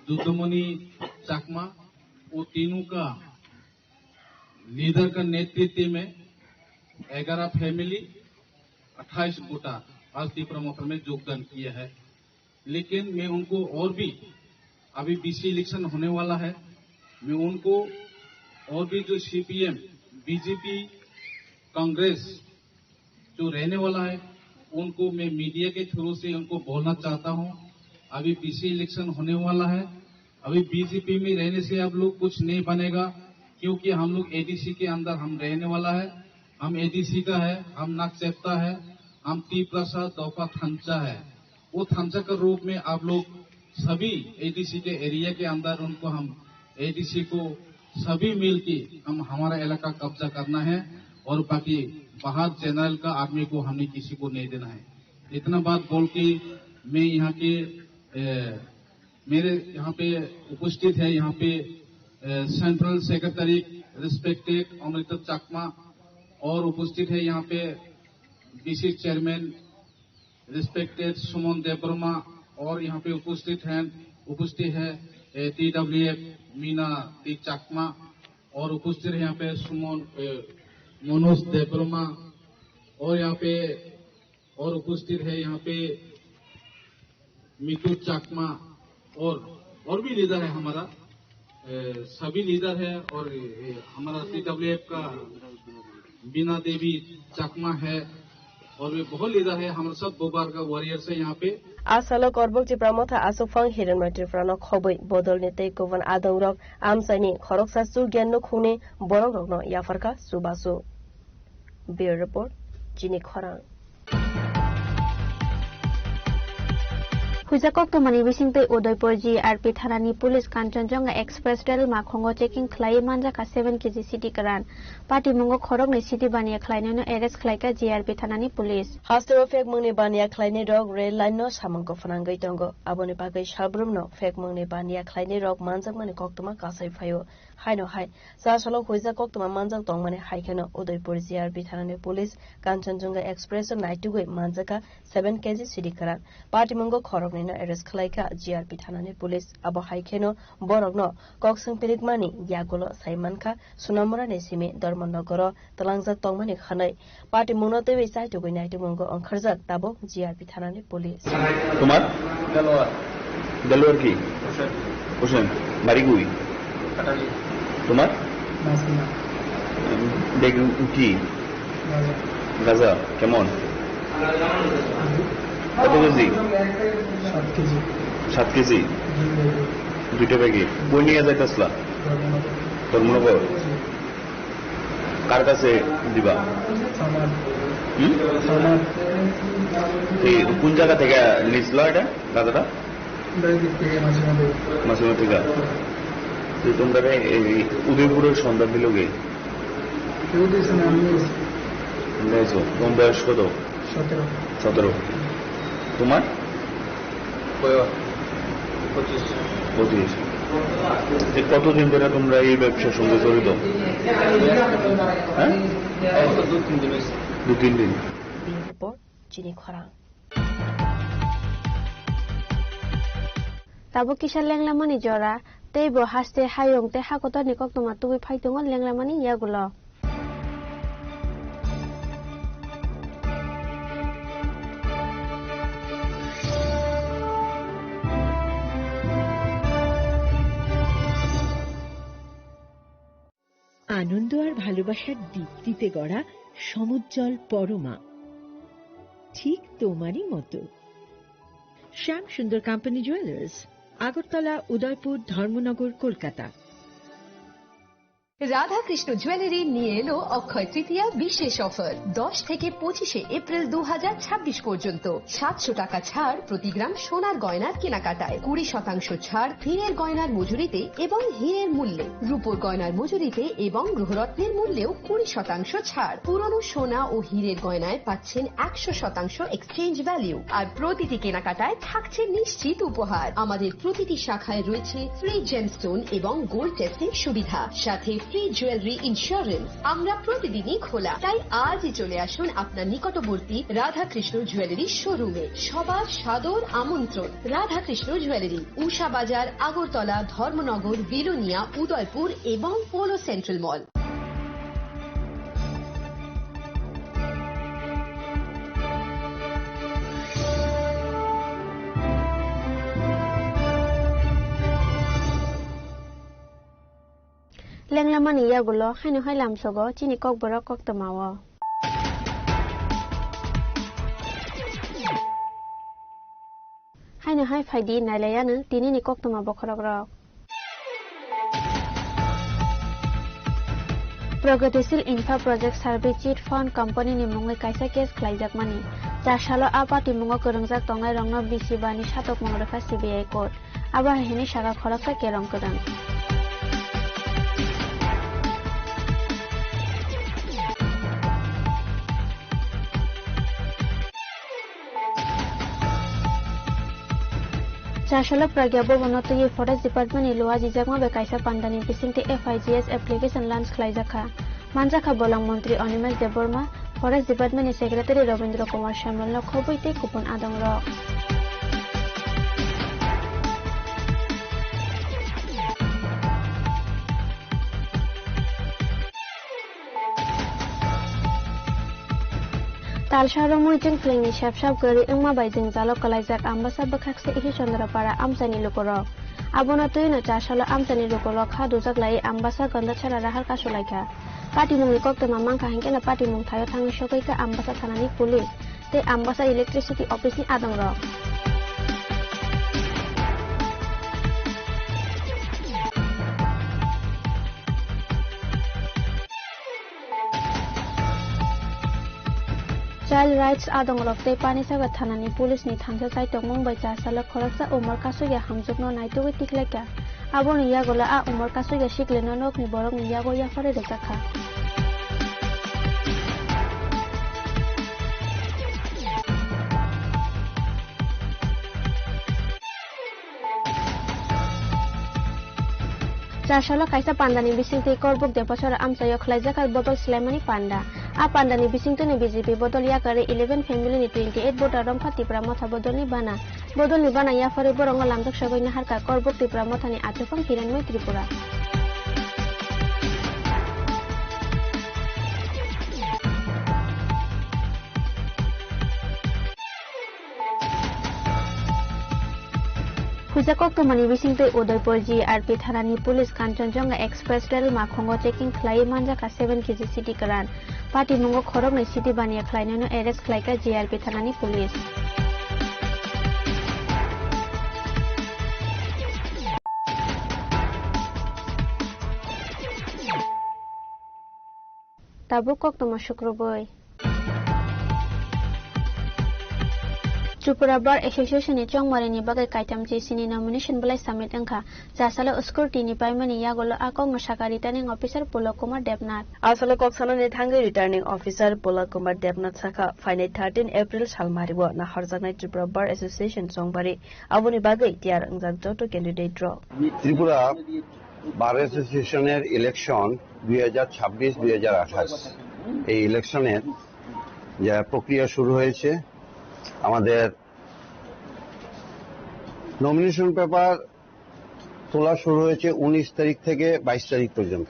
दुदमणि चाकमा वो तीनों का लीडर का नेतृत्व में 11 फैमिली 28 वोटर आज त्रिपुरा मोहतरमा में योगदान किया है। लेकिन मैं उनको और भी, अभी बीसी इलेक्शन होने वाला है, मैं उनको और भी जो सीपीएम, बीजेपी, कांग्रेस जो रहने वाला है, उनको मैं मीडिया के थ्रू से उनको बोलना चाहता हूं, अभी बीसी इलेक्शन होने वाला है। अभी बीजेपी में रहने से अब लोग कुछ नहीं बनेगा, क्योंकि हम लोग एडीसी के अंदर हम रहने वाला है। हम एडीसी का है, हम नागचेप्ता है, हम त्रिपुरा दोपा थंचा है। वो थंचा के रूप में आप लोग सभी एडीसी के एरिया के अंदर उनको हम एडीसी को सभी मिलके हम हमारा इलाका कब्जा करना है, और बाकी बाहर जनरल का आदमी को हमने किसी को नहीं देना है। इतना बात बोल के मैं यहाँ के मेरे यहाँ पे उपस्थित है, यहाँ पे सेंट्रल सेक्रेटरी रिस्पेक्टेड अमृत चकमा, और उपस्थित है यहाँ पे बीसी चेयरमैन रिस्पेक्टेड सुमन देवबर्मा, और यहाँ पे उपस्थित है TWF मीना टी चकमा, और उपस्थित है यहाँ पे सुमन मनोज देवबर्मा, और यहाँ पे और उपस्थित है यहाँ पे मितु चकमा, और भी लीडर है हमारा, सभी लीडर है, और हमारा TWF का बीना देवी चकमा है, और वे बहुत लीडर है, हमारे सब बोबार का वॉरियर्स है यहाँ पे। आसालो करबक जिब्रा मथा आसुफां हिरन माइट्रिफ्रानो खबै बदल नेते कोवन आदं रक आमसाइनि खरक सासु ज्ञान नो खुने बरक रकनो याफरका सुबासु। ब्यूरो रिपोर्ट जिनि खरां। हुजाकक तमानि बिसिंगते उदयपुर GRP थानानि पुलिस कांचनजंगा एक्सप्रेस रेल माखंगो चेकिंग खलाय मानजाका 7 केजि सिटी करान पार्टी मंगो खरकनि सिटी बानिया खलायनो एरेस्ट खलायका GRP थानानि पुलिस हास्टेरो फेक मंगनि बानिया खलायनि रक रेल लाइन नो सामंगो फनांगै दंगो आबोनि बागै साब्रुमनो फेक मंगनि बानिया खलायनि रक मानजाकमानि कक्तमा कासाय फायो हायनो हाय सासलो हुजाकक तमा मानजाक दंमानि हायखेनो उदयपुर GRP थानानि पुलिस कांचनजंगा एक्सप्रेस नाइटुगै मानजाका 7 केजि सिटी करान पार्टी मंगो खरक एरेस्ट खलायका GRP थानानि पुलिस अब हाइखेनो बरकनो कक्सं पिरिकमानि यागुलो साइमानखा सुनामरा नेसिमे धर्मनगर तलांगजाक तंगमानि खानाय पार्टी मुनोते वेसाय तुगै नाइटु मंगो अंखरजाक ताबो GRP थानानि पुलिस। তোমার দেলোয়ার কি হোসেন মারিগুই তোমার দেখ কি গাজা কেমন কত কেজি 7 কেজি দুইটা ব্যাগে বই নিয়ে যাইতাছলা ধর্মনগর কার কাছে দিবা কোন জায়গা থেকে নিছিল এটা গাজাটা মাসিমা থেকে তোমরা উদয়পুরের সন্ধান দিল গে তোমার বয়স কত 17 তোমার 25 কতদিন ধরে তোমরা এই ব্যবসার সঙ্গে জড়িত? দু তিন দিন। তাবো কিসার লেংলামানি জরা তেইবো হাসতে হায়ংতে হাকতর নিকক তোমার তুমি ফাইতঙ্গল লেংলামানি ইয়াগুলো আনন্দ আর ভালোবাসার দীপ্তিতে গড়া সমুজ্জ্বল পরমা, ঠিক তোমারই মতো। শ্যাম সুন্দর company jewellers, Agartala, Udaipur, Dharmanagar, Kolkata. Radhakrishna jewellery নিয়ে এলো অক্ষয় তৃতীয়া বিশেষ অফার। 10 থেকে 25 এপ্রিল 2026 পর্যন্ত 700 টাকা ছাড় প্রতি গ্রাম সোনার গয়নার কেনাকাটায়, 20% ছাড় হীরের গয়নার মজুরিতে এবং হীরের মূল্যে, রূপোর গয়নার মজুরিতে এবং গ্রহরত্নের মূল্যেও 20% ছাড়। পুরনো সোনা ও হীরের গয়নায় পাচ্ছেন 100% এক্সচেঞ্জ ভ্যালু, আর প্রতিটি কেনাকাটায় থাকছে নিশ্চিত উপহার। আমাদের প্রতিটি শাখায় রয়েছে ফ্রি জেমস্টোন এবং গোল্ড টেস্টিং সুবিধা, সাথে ফ্রি জুয়েলারি ইন্স্যুরেন্স। আমরা প্রতিদিনই খোলা, তাই আজই চলে আসুন আপনার নিকটবর্তী রাধাকৃষ্ণ জুয়েলারি শোরুমে। সবার সাদর আমন্ত্রণ। রাধাকৃষ্ণ জুয়েলারি, উষা বাজার, আগরতলা, ধর্মনগর, বিলোনিয়া, উদয়পুর এবং পোলো সেন্ট্রাল মল। লেংলামানি ইয়াগুলো হাইনো হাইলাম সগো চিনি কক বড় কক তমাও হাইনো হাই ফাইদি নাইলায়ানো তিনিনি কক তমা বখরক রক Pragatishil infra project service chit fund company नि मुंगै काइसा केस खलाइजाक मानि जासालो आपाति मुंगो करंजाक तंगाय रंगनो बिसिबानि सातक मंगरेखा सीबीआई कोर्ट आबा हेनि सागा खरकसा केरं कोदां जासालो प्रज्ञा भवनो तो ये फरेस्ट डिपार्टमेंट नि लोआ जिजाकमा बे काइसा पांडानि बिसिंति FIGS एप्लीकेशन लॉन्च खलाइजाखा मानजाखा बोलां मंत्री अनिमेश देबबर्मा फरेस्ट डिपार्टमेंट नि सेक्रेटारि रविंद्र कुमार शामलनो खबैते कुपन आदं रक तालसारो मुइजों फ्लेंनि शाबशाब गरि उमा बायजों जालो कलाइजाक आम्बासा बखाक्से इहि चंद्रपाड़ा आमसानि लुकरो आबोनो तुइनो चासालो आमसानि लुकरो खा दुजाक लाई आम्बासा गन्दाछारा राहार कासुलाइका पाटिमुंनि कक्तमा मांखा हेंकेला पाटिमुं थायो थांनि सकैका आम्बासा थानानि पुलिस ते आम्बासा इलेक्ट्रिसिटी अफिसनि आदं रक चाइल्ड राइट्स आदं रक्ते पानीसागर थानानि पुलिसनि थांजा साइटक मुंबई चासालो खरकसा उमर कासुगे हामजुकनो नाइटुगे टिकलाइका आबोनो यागोला आ उमर कासुगे शिकलेनो नकनि बरकनि यागो याफरे रजाखा चासालो काइसा पांडानि बिसिंति करबुक देपसर आमसायो खलाइजाका बदल स्लाइमानि पांडा आ पांडानि बिसिंतनि बीजेपी बदल याकारे 11 फैमिलीनि 28 भोटार रंफा तिप्रा मथा बदलनि बाना याफरे बरंग लामजक सगैनि हारका करबुक तिप्रा मथानि आथुफां हिरण्मय त्रिपुरा हुजाकक तमानि बिसिंतै उदयपुर GRP थानानि पुलिस कांचनजंगा एक्सप्रेस रेल माखंगो चेकिं खलाई मानजाका 7 केजि सिटी करान पार्टी मुंगो खरगनै सिटी बानिया खलाइनोनो एरेस्ट खलाइका GRP थानानि पुलिस ताबु कक तमा शुक्रबार त्रिपुरा बार एसोसिएशन चौमारिनि बागै काइतामथि सिनि नमिनेशन बलाय सामिट अंखा जासालो स्कुटिनि पाइमानि यागोलो आकंग साका रिटार्निं अफिसार पुलक कुमार देबनाथ आसलो कक्सानानि थांगै रिटार्निं अफिसार पुलक कुमार देबनाथ साका फाइनाय 13 एप्रिल सालमारिबो नाहरजानाय त्रिपुरा बार एसोसिएशन चौमारि आबुनि बागै टिआर अंजाक जतो कैंडिडेट ड्र त्रिपुरा बार एसोसिएशনের ইলেকশন 2026-2028 এই ইলেকশনের যে প্রক্রিয়া শুরু হয়েছে আমাদের নমিনেশন পেপার তোলা শুরু হয়েছে 19 তারিখ থেকে 22 তারিখ পর্যন্ত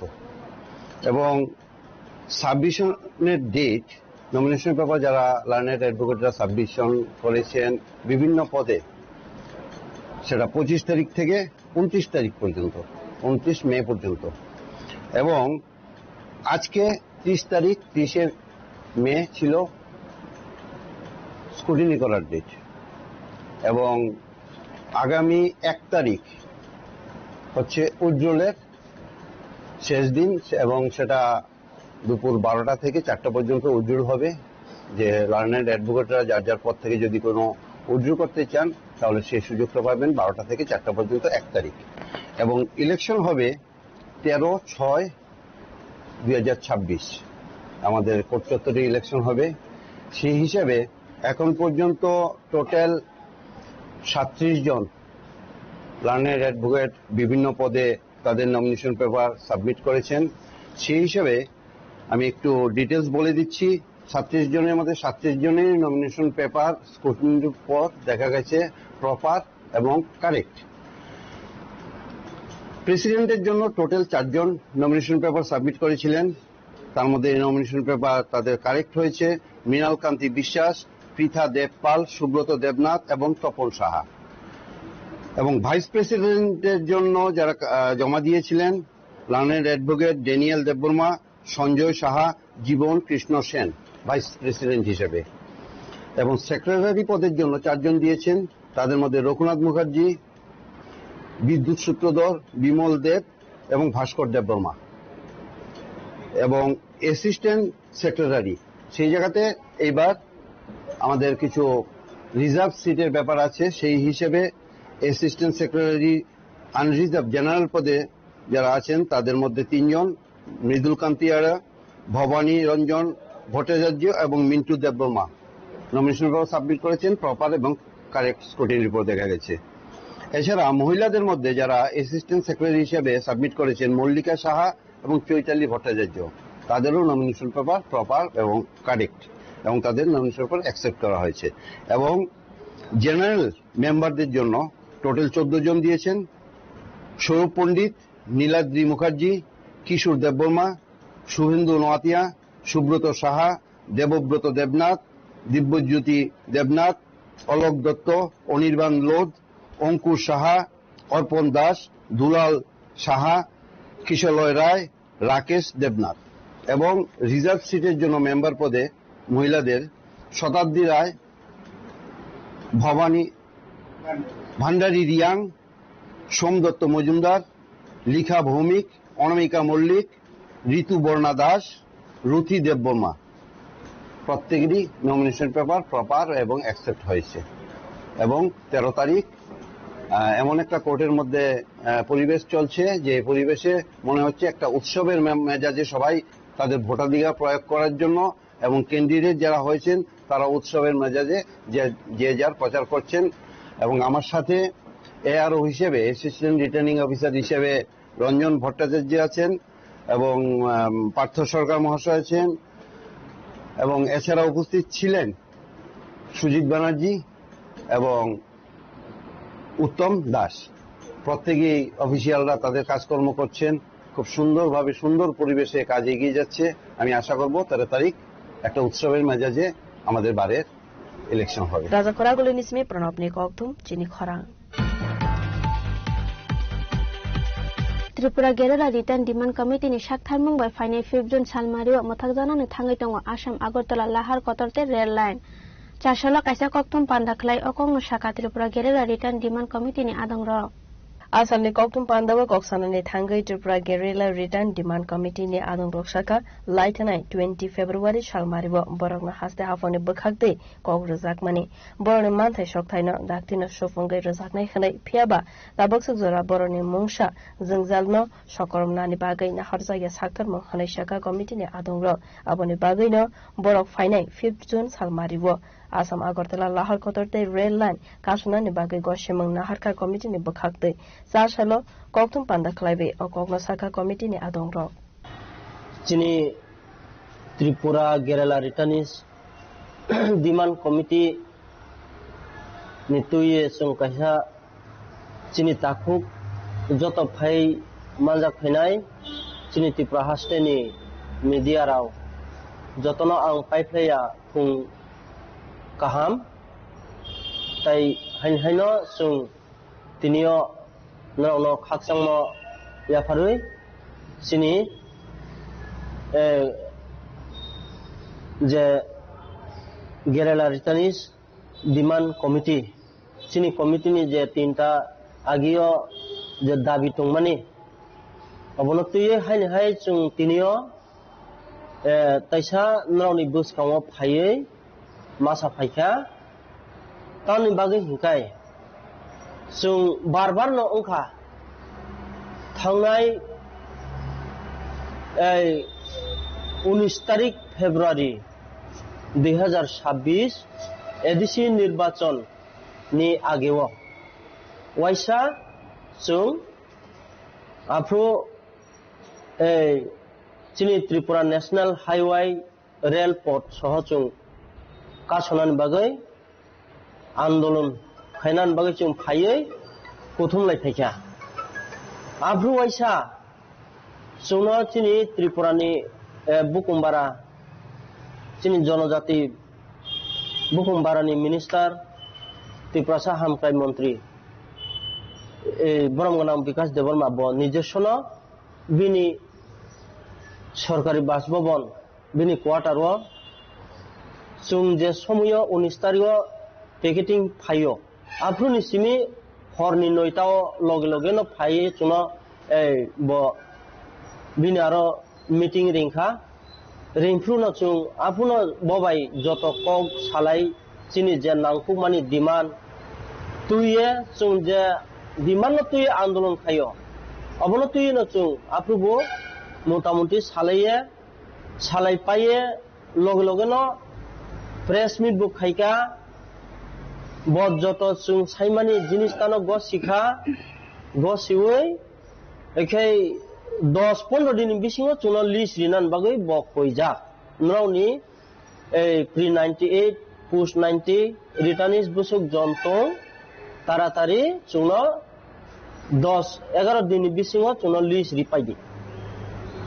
এবং সাবমিশনের ডেট নমিনেশন পেপার যারা লার্নেড অ্যাডভোকেটরা সাবমিশন করেছেন বিভিন্ন পদে সেটা 25 তারিখ থেকে 29 তারিখ পর্যন্ত 29 মে পর্যন্ত এবং আজকে 30 তারিখ 30 মে ছিল স্কুটিনি করার ডেট এবং আগামী 1 তারিখ হচ্ছে উজ্জ্বলের শেষ দিন এবং সেটা দুপুর 12টা থেকে 4টা পর্যন্ত উজ্জ্বল হবে যে লার্নেড অ্যাডভোকেটরা যার যার পদ থেকে যদি কোনো উজ্জ্বল করতে চান তাহলে সেই সুযোগটা পাবেন 12টা থেকে 4টা পর্যন্ত 1 তারিখ এবং ইলেকশন হবে 13/6/2026 আমাদের কোর্ট চত্বরে ইলেকশন হবে সেই হিসাবে এখন পর্যন্ত টোটাল 37 জন লার্নেড অ্যাডভোকেট বিভিন্ন পদে তাদের নমিনেশন পেপার সাবমিট করেছেন সেই হিসাবে আমি একটু ডিটেইলস বলে দিচ্ছি 37 জনের মধ্যে 37 জনের নমিনেশন পেপার স্কুটিনির পর দেখা গেছে প্রপার এবং কারেক্ট প্রেসিডেন্টের জন্য টোটাল 4 জন নমিনেশন পেপার সাবমিট করেছিলেন তার মধ্যে নমিনেশন পেপার তাদের কারেক্ট হয়েছে মৃণাল কান্তি বিশ্বাস পৃথা দেবপাল সুব্রত দেবনাথ এবং তপন সাহা এবং ভাইস প্রেসিডেন্টের জন্য যারা জমা দিয়েছিলেন learned advocate Daniel Debbarma, Sanjay Saha, Jiban Krishna Sen vice president হিসেবে। এবং সেক্রেটারি পদের জন্য 4 জন দিয়েছেন, তাদের মধ্যে রঘুনাথ মুখার্জি, বিদ্যুৎ সূত্রধর, বিমল দেব এবং ভাস্কর দেববর্মা। এবং অ্যাসিস্ট্যান্ট সেক্রেটারি সেই জায়গাতে এইবার আমাদের কিছু রিজার্ভ সিটের ব্যাপার আছে, সেই হিসেবে অ্যাসিস্ট্যান্ট সেক্রেটারি আনরিজার্ভ জেনারেল পদে যারা আছেন তাদের মধ্যে 3 জন, মৃদুল কান্তি আরা, ভবানী রঞ্জন ভট্টাচার্য এবং Mintu Debbarma nomination paper submit করেছেন। প্রপার এবং কারেক্ট স্ক্রুটিনি রিপোর্ট দেখা গেছে। এছাড়া মহিলাদের মধ্যে যারা অ্যাসিস্ট্যান্ট সেক্রেটারি হিসেবে সাবমিট করেছেন মল্লিকা সাহা এবং চৈতালি ভট্টাচার্য, তাদেরও নমিনেশন পেপার প্রপার এবং কারেক্ট এবং তাদের নমিনেশন পেপার অ্যাকসেপ্ট করা হয়েছে। এবং জেনারেল মেম্বারদের জন্য টোটাল 14 জন দিয়েছেন, সৌরভ পণ্ডিত, নীলাদ্রি মুখার্জি, কিশোর দেববর্মা, শুভেন্দু নোয়াতিয়া, সুব্রত সাহা, দেবব্রত দেবনাথ, দিব্যজ্যোতি দেবনাথ, অলোক দত্ত, অনির্বাণ লোধ, অঙ্কুর সাহা, অর্পণ দাস, দুলাল সাহা, কিশলয় রায়, রাকেশ দেবনাথ। এবং রিজার্ভ সিটের জন্য মেম্বার পদে মহিলাদের শতাব্দী রায়, ভবানী ভান্ডারী রিয়াং, সোমদত্ত মজুমদার, লিখা ভৌমিক, অনামিকা মল্লিক, ঋতুবর্ণা দাস, রুথি দেববর্মা। প্রত্যেকেরই নমিনেশন পেপার প্রপার এবং অ্যাকসেপ্ট হয়েছে। এবং 13 তারিখ এমন একটা কোর্টের মধ্যে পরিবেশ চলছে যে পরিবেশে মনে হচ্ছে একটা উৎসবের মেজাজে সবাই তাদের ভোটাধিকার প্রয়োগ করার জন্য, এবং ক্যান্ডিডেট যারা হয়েছেন তারা উৎসবের মেজাজে যে যার প্রচার করছেন। এবং আমার সাথে এআরও হিসেবে অ্যাসিস্ট্যান্ট রিটার্নিং অফিসার হিসেবে রঞ্জন ভট্টাচার্য আছেন এবং পার্থ সরকার মহাশয় আছেন, এবং এছাড়া উপস্থিত ছিলেন সুজিত ব্যানার্জি এবং উত্তম দাস। প্রত্যেকেই অফিসিয়ালরা তাদের কাজকর্ম করছেন, খুব সুন্দরভাবে সুন্দর পরিবেশে কাজ এগিয়ে যাচ্ছে। আমি আশা করব 13 তারিখ একটা উৎসবের মেজাজে আমাদের বারের ইলেকশন হবে। রাজা খরাগুলি নিসমি প্রণব নিকম চিনি খরা। Tripura Gerela return demand कमिटिनि साकथारमुं bye फाइनाय 5 जुन सालमारियाव मोथाकजानानै थाङै दङ आसाम आगरतला लाहार कतरते रेल लाइन 400 कायसा कक्तुम पान्दाख्लाय अकंग साका त्रिपुरा गेरेला रिटार्न डिमान्ड कमिटिनि आदंग आसामनि कक्तुम पान्दाव कक्सानानै थाङै त्रिपुरा गेरेला रिटार्न डिमान्ड कमिटिनि आदंग रक्षाका लाइथनाय 20 फेब्रुवारि सालमारिव बरगना हास्ते हाफनि बखाक्दै कक रजाकमानि बरनि मानथाय सकथायनो दाक्तिनो सुफुंगै रजाकनाय खनै फियाबा दाबकसुक जरा बरनि मुंसा जोंजालनो सकरमनानि बागै नाहरजाया साक्थर महनै साका कमिटिनि आदंग आबनि बागैनो बरक फाइनाय 5 जुन सालमारिव आसाम आगरतला लाहार कतरते रेल लाइन कासुनानि बागै गसेमंग नाहारका कमिटिनि बखाक्दै सासालो कक्तुम पान्दा खलाइबे अकग्न साखा कमिटिनि आदंग चिनी त्रिपुरा गेरेला रिटार्निस डिमान्ड कमिटी नितुये संकायसा चिनी ताकुक जत फाइ मानजाक फैनाय चिनी त्रिपुरा हास्टेनि मीडिया राव जतनो आं पाइफ्लाया फुं kaham tai haino sung tinio no khaksang mo ya pharui sini je gerela ritanis demand committee sini committee ni je tinta agio je dabi tungmani obonoktuye hai sung tinio taisa nroni buskamo phaiye masa faika tani bagi hikai sung barbar no ongkha thangnai 19 तारिख February 2026 ADC निर्वाचन नि आगेव वाइसा sung afro चिनी Tripura national highway rail port सहचुं कासनान बागै आंदोलन खायनान बागै जों फायै गथुमलाय थाइखा आब्रु वाइसा जोंना चिनी त्रिपुरानि बुकुमबारा चिनी जनजाति बुकुमबारानि मिनिस्टार त्रिपुरा हामख्राय मन्त्री ब्रह्मगनाम विकास देबर्मा ब निर्देशन বিনি সরকারি বাসভবন বিনি কোয়ার্টার जों जे समय 19 तारिखआव पेकेटिं फायो आफ्रुनि सिमी हरनि 9टाव लगे लगेनो फायो जोंनो बिनि आरो मीटिंग रिंखा रिंफ्रुनो जों आफुनो बबाय जत कक सालाय चिनि जे नांफु मानि डिमान्ड तुये जों जे डिमान्ड तुये आंदोलन खायो अबनो तुये जों आफ्रुबो मोटामुटी सालाय पाये लगे लगेनो प्रेस मीट बुक खाइका बद जत जों साइमानि जिनिस तानो ग सिखा ग सिवै एखै 10-15 दिन बिसिङाव जोंनो लिस्ट रिनान बागै बक कइजा नरावनि प्री 98 पोस्ट 90 रिटार्निस बुसुक जन्तो तारातारि जोंनो 10-11 दिन बिसिङाव जोंनो लिस्ट रिपाइदि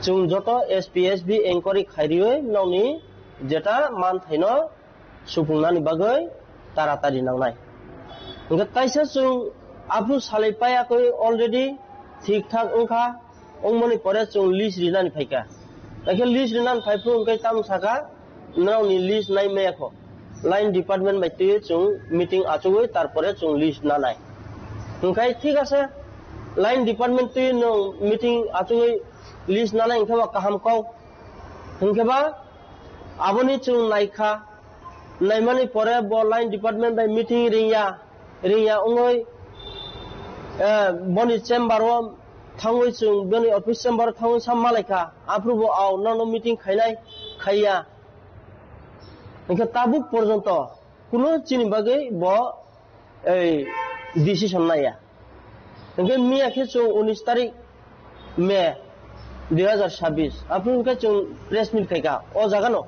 जों जत एसपीएसबी एंकरि खाइरियै नरावनि जेटा मान थाइनो सुफुंनानै बागै तारातारि नांनाय ओंखा ताइसा जों आफु सालायपायाखै अलरेडी ठीक ठाक ओंखा ओंमनि परे जों लिस्ट रिनानै फाइका एखे लिस्ट रिनानै फाइफु ओंखाय तामसाका नावनि लिस्ट नाय मेयाखो लाइन डिपार्टमेंट बायदि जों मीटिंग आचुगै तारपरे जों लिस्ट नानाय ओंखाय ठीक आसे लाइन डिपार्टमेंट ति नो मीटिंग आचुगै लिस्ट नानाय ओंखाबा काहामकाव ओंखाबा आबनि जों नायखा नायमानि परे ब लाइन डिपार्टमेंट बाय मीटिंग रिंया ओंगै बनि चेम्बार थांगै जों बनि ऑफिस चेम्बार थांगै साममालायखा आप्रुबो आव ननो मीटिंग खाइया ओंखा ताबुक पर्यन्त कुनु चिनि बागै ब डिसिजन नाया ओंखा मियाखे जों 19 तारिख मे 2026 आप्रुबो जों प्रेस मीट खाइका अ जागानो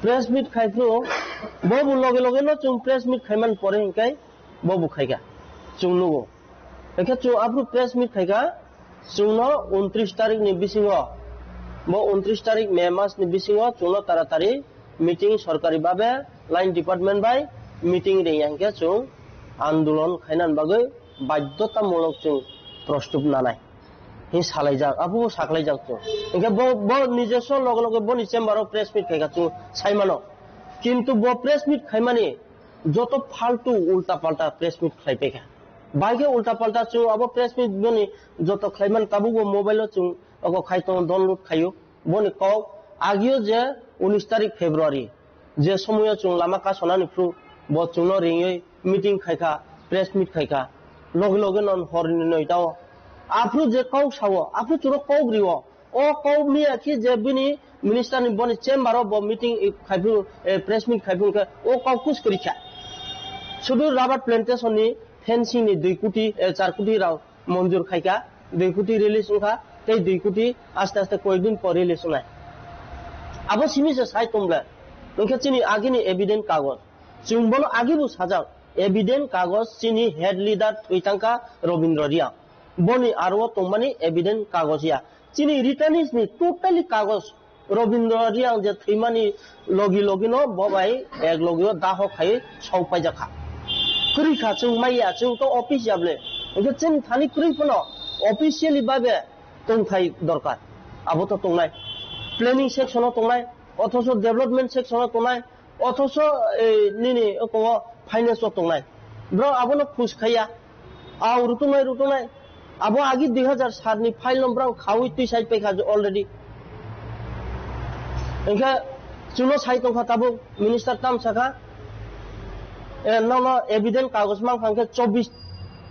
प्रेस मीट खाइफ्रु बबु लगे लगे न जों प्रेस मीट खाइमान परे हिंकाय बबु खाइगा जों नुगो एखे जों आप्रु प्रेस मीट खाइगा जोंनो 29 तारिख नि बिसिङाव ब 29 तारिख मे मास नि बिसिङाव जोंनो तारातारि मीटिंग सरकारि बाबे लाइन डिपार्टमेंट बाय मीटिंग रिंयाके जों आंदोलन खाइनान बागै बाध्यतामूलक जों प्रस्तुत नानाय हि सालायजाक आबु साख्लायजाक जों एखे ब निजेस लगे लगे बनि चेम्बाराव प्रेस मीट खाइगा जों साइमानो किन्तु ब प्रेस मीट खाइमानि जत फालतू उल्टा पाल्टा प्रेस मीट खाइपेखा बाइके उल्टा पाल्टा जों अब प्रेस मीट बनि जत खाइमान ताबु मोबाइल जों अको खाइतो डाउनलोड खायो बनि कौ आगियो जे 19 तारिख फेब्रुआरी जे समय जों लामा कासनानि फ्रु ब जोंनो रिङै मीटिंग खाइका प्रेस मीट खाइका लगे लगे नन हरनि 9टाव आफु जे कौ सावो आफु चुरो कौ ग्रिवो ओ कौ मिया कि जे बिनि मिनिस्टर नि बनि चेम्बाराव ब मीटिंग खाइफु प्रेस मीट खाइफु के ओ कौ कुछ करिखा सुदु राबार प्लांटेशन नि फेंसिंग नि 2 कोटी 4 कोटी राव मंजूर खाइका 2 कोटी रिलीज उखा ते 2 कोटी आस्ते आस्ते कोई दिन पर रिलीज होनाय आबो सिमी से साइ तमला ओंखे चिनि आगिनि एविडेंस कागज जोंबो आगिबो साजा एविडेंस कागज चिनि हेड लीडर थैतांका रविंद्र रिया बनि आरो तंमानि एविडेंस कागजिया चिनि रिटार्निस नि टोटली कागज रविंद्र रिया जे थैमानि लगी लगिनो बबाय एक लगियो दाहो खाय सावपाय जाखा खुरिखा जों माइया जों तो ऑफिस जाबले ओंखे जों थानि खुरिफोनो ऑफिशियली बाबे तंथाय दरकार आबो तो तंनाय प्लानिंग सेक्शनाव तंनाय अथच डेभलपमेंट सेक्शनाव तंनाय अथच निनि को फाइनेंसआव तंनाय ब्र आबोनो खुसखाया आव रुतुनाय आबो आगि 2007 नि फाइल नम्बर खावै ति साइड पेखा अलरेडी ओंखा जुनो साइड तंखा ताबो मिनिस्टर तामसाखा ननो एविडेंस कागज मान खांखे 24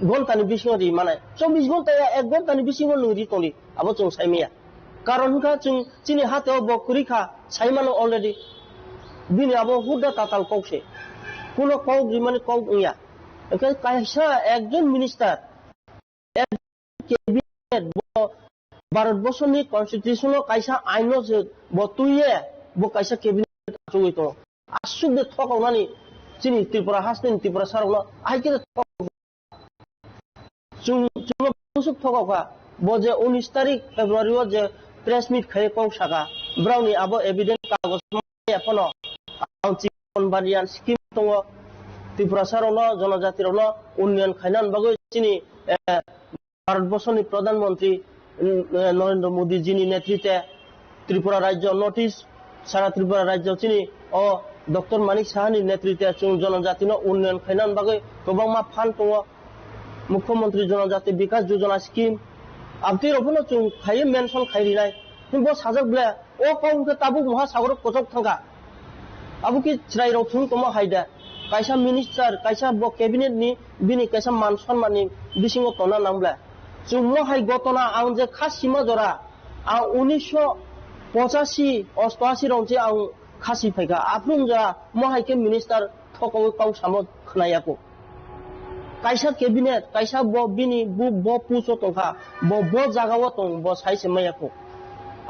घंटानि बिसिङाव रि माने 24 घंटा 1 घंटानि बिसिङाव नुरि तंनि आबो जों साइमिया कारण का जों चिनि हाथाव बकुरिखा साइमानो अलरेडी बिनि आबो हुदा ताताल कौसे कुनो कौ रिमाने कौ इया ओंखा कायसा एकजन मिनिस्टार कैबिनेट भारत बर्षनि कन्स्टिट्यूशनल कायसा आइनो जे बतुये ब कायसा कैबिनेट आचुगै तो आसुदे थकावनानि चिनि त्रिपुरा हासनि त्रिपुरा सारवला आइके जों बुसुक थकावका ब जे 19 तारिख फेब्रुआरी जे प्रेस मीट खाय कौ सागा ब्राउनि आबो एविडेंस कागज मायाफनो आउचिन बारियान स्कीम दङ त्रिपुरा सारवला जनजातिरवला उन्नयन खायनान बागै चिनि भारत बर्षनि प्रधानमंत्री নরেন্দ্র মোদী যিনি নেতৃত্বে ত্রিপুরা রাজ্য নর্থ ইস্ট সারা ত্রিপুরা রাজ্য চিনি ও ডক্টর মানিক সাহাनि नेतृत्वे जों जनजातिनो उन्नयन खायनान बागै गोबांमा फान्ड दङ मुख्यमंत्री जनजाति विकास योजना स्कीम आबति रफोनो जों खायो मेनसन खायरिनाय जोंबो साजोबले ओ काउंके ताबु महासागर कोजक थांगा आबु कि चिराइराव थुं तम हायदा कायसा मिनिस्टार कायसा ब कैबिनेट नि बिनि कायसा मान सन्माननि बिसिङाव तना नांब्ला जों महाय गतना आं जे खासिमा जरा आं 1985-88 राव जे आं खासी फैगा आफुं जा महायके मिनिस्टार थकाव काउ सामो खनायाको कायसा कैबिनेट कायसा ब बिनि ब पुसो तंखा ब जागाव तं ब साइसे मायाको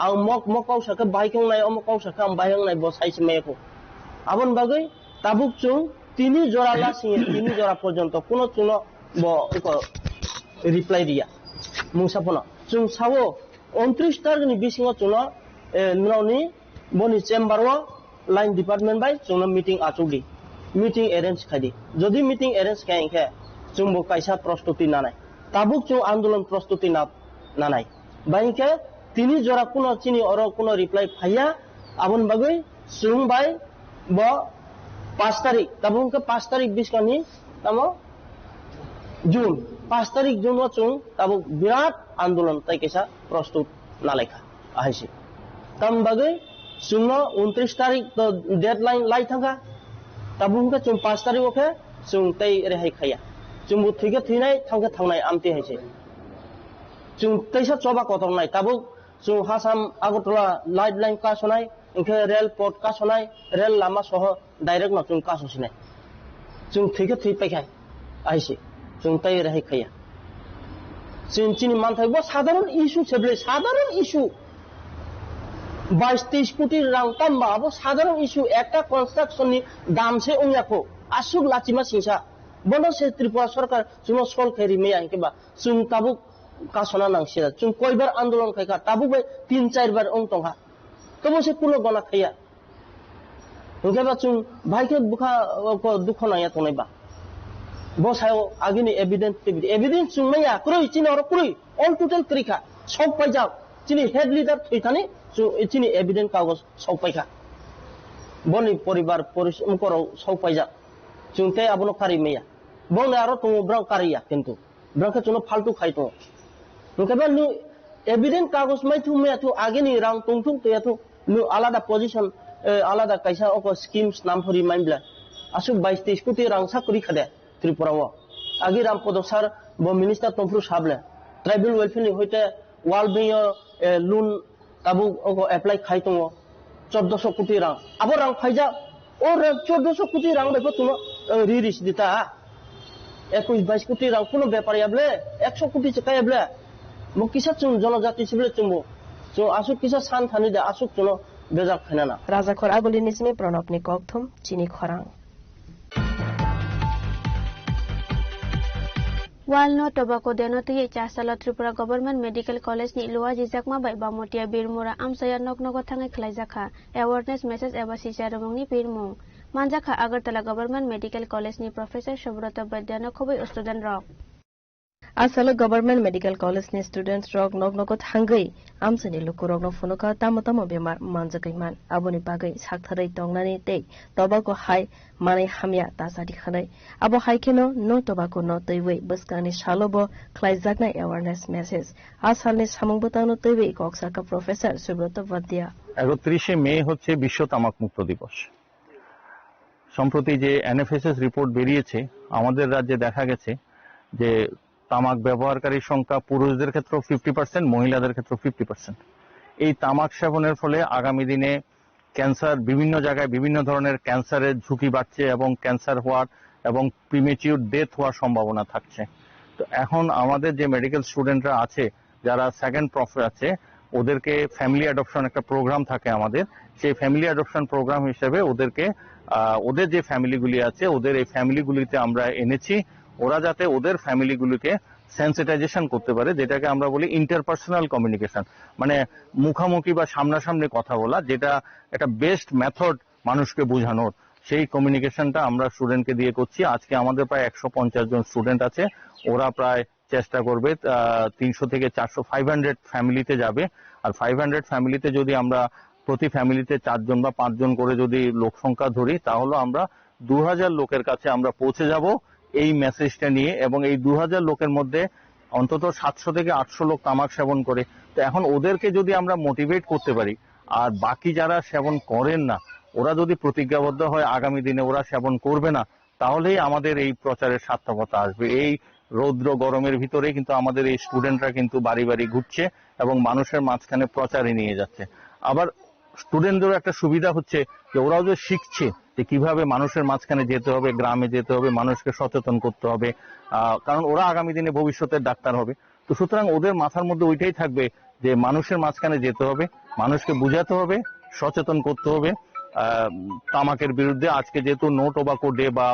आं मक काउसाके बायखेंनाय अम काउसाके आं बायखेंनाय ब साइसे मायाको आबन बागै ताबुक जों 3 जरा लासिं 3 जरा पर्यन्त कोनो चुनो ब रिप्लाइ दिया मुसाफना जों सावो 29 तारिखनि बिसिङाव चुनो नौनि बनि चेम्बारवा लाइन डिपार्टमेंट बाय जोंना मीटिंग आचौदि मीटिंग अरेंज खायदि जदि मीटिंग अरेंज खायखे जोंबो कायसा प्रस्तुति नानाय ताबुक जों आंदोलन प्रस्तुति नानाय बायखे 3 जरा कोनो चिनि अर कोनो रिप्लाइ फाया आबन बागै जों बाय ब 5 तारिख ताबुके 5 तारिख बिसकानि तामो जून 5 तारिख जून जों ताबुक बिराट आंदोलन ताइकेसा प्रस्तुत नालायखा आहायसि तम बागै जोंनो 29 तारिख डेडलाइन लाई थांगा ताबुके जों 5 तारिख ओके जों तै रेहाय खाया जोंबो थैगे थैनाय थांगे थांनाय आमते हायसे जों तैसा चबा कतरनाय ताबुक जों हासाम आगरतला लाइट लाइन का सनाय इनके रेल पोर्ट का सनाय रेल लामा सह डाइरेक्ट न जों का ससिनाय जों थैगे थै पैखाय आइसे जों तै रेहाय खाया जों चिनि मानथाय बो साधारण इशू छेबले साधारण इशू 22-23 कोटी रां ताम्बा अब साधारण इशू একটা কনস্ট্রাকশনनि दामसे उन्याखौ आसुक लाचिमा सिंसा बनो से त्रिपुरा सरकार जुनो सल खेरि मेया केबा जों ताबु कासना नांसिया जों कयबार आंदोलन खायखा ताबु 3-4 बार ओं तंहा तबो से कुलो गना खाया ओंकेबा जों भाइके बुखा को दुख नाया तनायबा बसायो आगिनि एविडेंस जों मैया क्रय चिनो र क्रय ऑल टोटल क्रिखा सब पाइजाव चिनि हेड लीडर थैथानि चिनि एविडेंस कागज सौपाइखा बनि परिवार परिसमकराव सौपाइजा जोंते आबनो कारि मैया बंने आरो तंग ब्रां कारिया किन्तु ब्रांके जोंनो फालतु खायतो ओंकेबा नु एविडेंस कागज माइथु मैयाथु आगेनि रां तंथु तयाथु नु आलादा पोजीशन आलादा कायसा अको स्कीम्स नाम फरि माइब्ला आसु 22-23 कोटी रां साकरि खादे त्रिपुराव आगि राम पदसार ब मिनिस्टार तंफ्रु साबले ट्राइबल वेलफेयरनि होइते वाल बेयो लोन ताबु अको एप्लाई खायतो 1400 कोटी रां आबो रां फाइजा ओ 1400 कोटी रां बेखौ तुनो रिरिस दिता 21-22 कोटी रां कुनो बेपारियाब्ले 100 कोटी चकायाब्ले मो किसा जों जनजाति सिबले जोंबो जों आसु किसा सान थानि दे आसु जों बेजाक खानाना राजाखर आगलिनि सिमे प्रणबनि ककथम चिनि खरां वालनो टोबाको देनोतुये चासाला त्रिपुरा गभर्नमेंट मेडिकल कॉलेज नि लुवा जिजाकमा बाय बामोटिया बिरमुरा आमसाया नगनगो थांगाय खलायजाखा अवेयरनेस मेसेज एबा सिजारमंनि बिरमुं मानजाखा आगरतला गभर्नमेंट मेडिकल कॉलेज नि प्रोफेसर सुब्रत वैद्यानो खबै स्टूडेंट रक आसाल गभर्नमेंट मेडिकल कॉलेज नि स्टूडेंट्स रक नगनगो थांगै आमसानि लुकुरगनो फुनुका तामतम बेमार मानजाकैमान आबोनि बागै साखथारै दंनानि ते टोबाको हाय माने हामिया तासादि खनै आबो हायकेनो नो टोबाको नो तैवै बसकानि सालोबो खलायजाकनाय अवेयरनेस मेसेज आसालनि सामुंबतानो तैवै कक्साका प्रोफेसर सुब्रत वैद्या 31 মে হচ্ছে বিশ্ব তামাক মুক্ত দিবস সম্প্রতি যে এনএফএসএস রিপোর্ট বেরিয়েছে আমাদের রাজ্যে দেখা গেছে যে তামাক ব্যবহারকারীর সংখ্যা পুরুষদের ক্ষেত্রে 50% মহিলাদের ক্ষেত্রে 50% এই তামাক সেবনের ফলে আগামী দিনে ক্যান্সার বিভিন্ন জায়গায় বিভিন্ন ধরনের ক্যান্সারের ঝুঁকি বাড়ছে এবং ক্যান্সার হওয়ার এবং প্রিমেচিউর ডেথ হওয়ার সম্ভাবনা থাকছে তো এখন আমাদের যে মেডিকেল স্টুডেন্টরা আছে যারা সেকেন্ড প্রফে আছে ওদেরকে ফ্যামিলি অ্যাডপশন একটা প্রোগ্রাম থাকে আমাদের সেই ফ্যামিলি অ্যাডপশন প্রোগ্রাম হিসেবে ওদেরকে ওদের যে ফ্যামিলিগুলি আছে ওদের এই ফ্যামিলিগুলিতে আমরা এনেছি ওরা যাতে ওদের ফ্যামিলিগুলিকে সেন্সিটাইজেশন করতে পারে যেটাকে আমরা বলি ইন্টারপার্সোনাল কমিউনিকেশন মানে মুখামুখি বা সামনাসামনি কথা বলা যেটা একটা বেস্ট মেথড মানুষকে বোঝানোর সেই কমিউনিকেশনটা আমরা স্টুডেন্টকে দিয়ে করছি আজকে আমাদের প্রায় 150 জন স্টুডেন্ট আছে ওরা প্রায় চেষ্টা করবে 300 থেকে 400 500 ফ্যামিলিতে যাবে। আর 500 ফ্যামিলিতে যদি আমরা প্রতি ফ্যামিলিতে 4 জন বা 5 জন করে যদি লোক সংখ্যা ধরি, তাহলে আমরা 2000 লোকের কাছে আমরা পৌঁছে যাব এই মেসেজটা নিয়ে। এবং এই 2000 লোকের মধ্যে অন্তত 700 থেকে 800 লোক তামাক সেবন করে। তো এখন ওদেরকে যদি আমরা মোটিভেট করতে পারি, আর বাকি যারা সেবন করেন না ওরা যদি প্রতিজ্ঞাবদ্ধ হয় আগামী দিনে ওরা সেবন করবে না, তাহলেই আমাদের এই প্রচারের সার্থকতা আসবে। এই রৌদ্র গরমের ভিতরে কিন্তু আমাদের এই স্টুডেন্টরা কিন্তু বাড়ি বাড়ি ঘুরছে এবং মানুষের মাঝখানে প্রচারে নিয়ে যাচ্ছে। আবার স্টুডেন্টদেরও একটা সুবিধা হচ্ছে যে ওরাও যে শিখছে যে কিভাবে মানুষের মাঝখানে যেতে হবে, গ্রামে যেতে হবে, মানুষকে সচেতন করতে হবে, কারণ ওরা আগামী দিনে ভবিষ্যতের ডাক্তার হবে। তো সুতরাং ওদের মাথার মধ্যে ওইটাই থাকবে যে মানুষের মাঝখানে যেতে হবে, মানুষকে বুঝাতে হবে, সচেতন করতে হবে তামাকের বিরুদ্ধে। আজকে যেহেতু নো টোবাকো ডে বা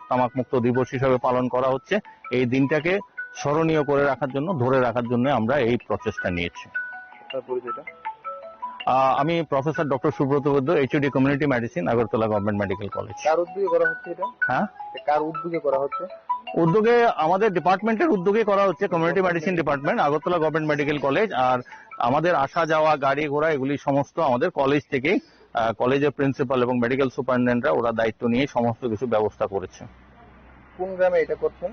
তামাক মুক্ত দিবস হিসাবে পালন করা হচ্ছে, এই দিনটাকে স্মরণীয় করে রাখার জন্য, ধরে রাখার জন্য আমরা এই প্রচেষ্টা নিয়েছি। আমি professor doctor Subrata Baidya, HOD community medicine, Agartala government medical college. কার উদ্যোগে করা হচ্ছে এটা? হ্যাঁ, কার উদ্যোগে করা হচ্ছে? উদ্যোগে আমাদের ডিপার্টমেন্টের উদ্যোগে করা হচ্ছে, community medicine department, Agartala government medical college. আর আমাদের আসা যাওয়া, গাড়ি ঘোড়া, এগুলি সমস্ত আমাদের কলেজ থেকেই, কলেজের প্রিন্সিপাল এবং মেডিকেল সুপারিনটেন্ডেন্টরা ওরা দায়িত্ব নিয়ে সমস্ত কিছু ব্যবস্থা করেছে। কোন গ্রামে এটা করছেন?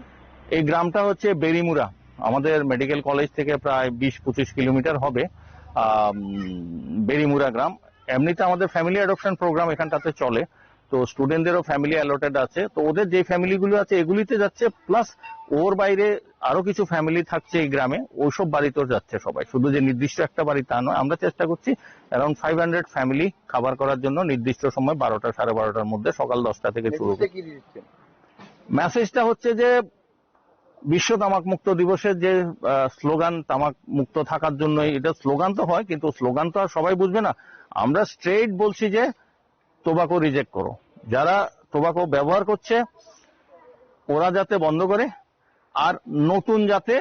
এই গ্রামটা হচ্ছে বেরিমুরা, আমাদের মেডিকেল কলেজ থেকে প্রায় 20-25 কিলোমিটার হবে বেরিমুরা গ্রাম। এমনিতে আমাদের ফ্যামিলি অ্যাডপশন প্রোগ্রাম এখানটাতে চলে, তো স্টুডেন্টদেরও ফ্যামিলি অ্যালটেড আছে। তো ওদের যে ফ্যামিলিগুলো আছে এগুলিতে যাচ্ছে, প্লাস ওর বাইরে আরো কিছু ফ্যামিলি থাকছে এই গ্রামে, ওইসব বাড়িতেও যাচ্ছে সবাই, শুধু যে নির্দিষ্ট একটা বাড়ি তা নয়। আমরা চেষ্টা করছি অ্যারাউন্ড 500 ফ্যামিলি খাবার করার জন্য নির্দিষ্ট সময় 12টা 12:30টার মধ্যে, সকাল 10টা থেকে শুরু করে। মেসেজটা হচ্ছে যে বিশ্ব তামাক মুক্ত দিবসের যে স্লোগান, তামাক মুক্ত থাকার জন্য, এটা স্লোগান তো হয় কিন্তু স্লোগান তো আর সবাই বুঝবে না। আমরা স্ট্রেইট বলছি যে টোবাকো রিজেক্ট করো, যারা টোবাকো ব্যবহার করছে ওরা যাতে বন্ধ করে, আর নতুন যাতে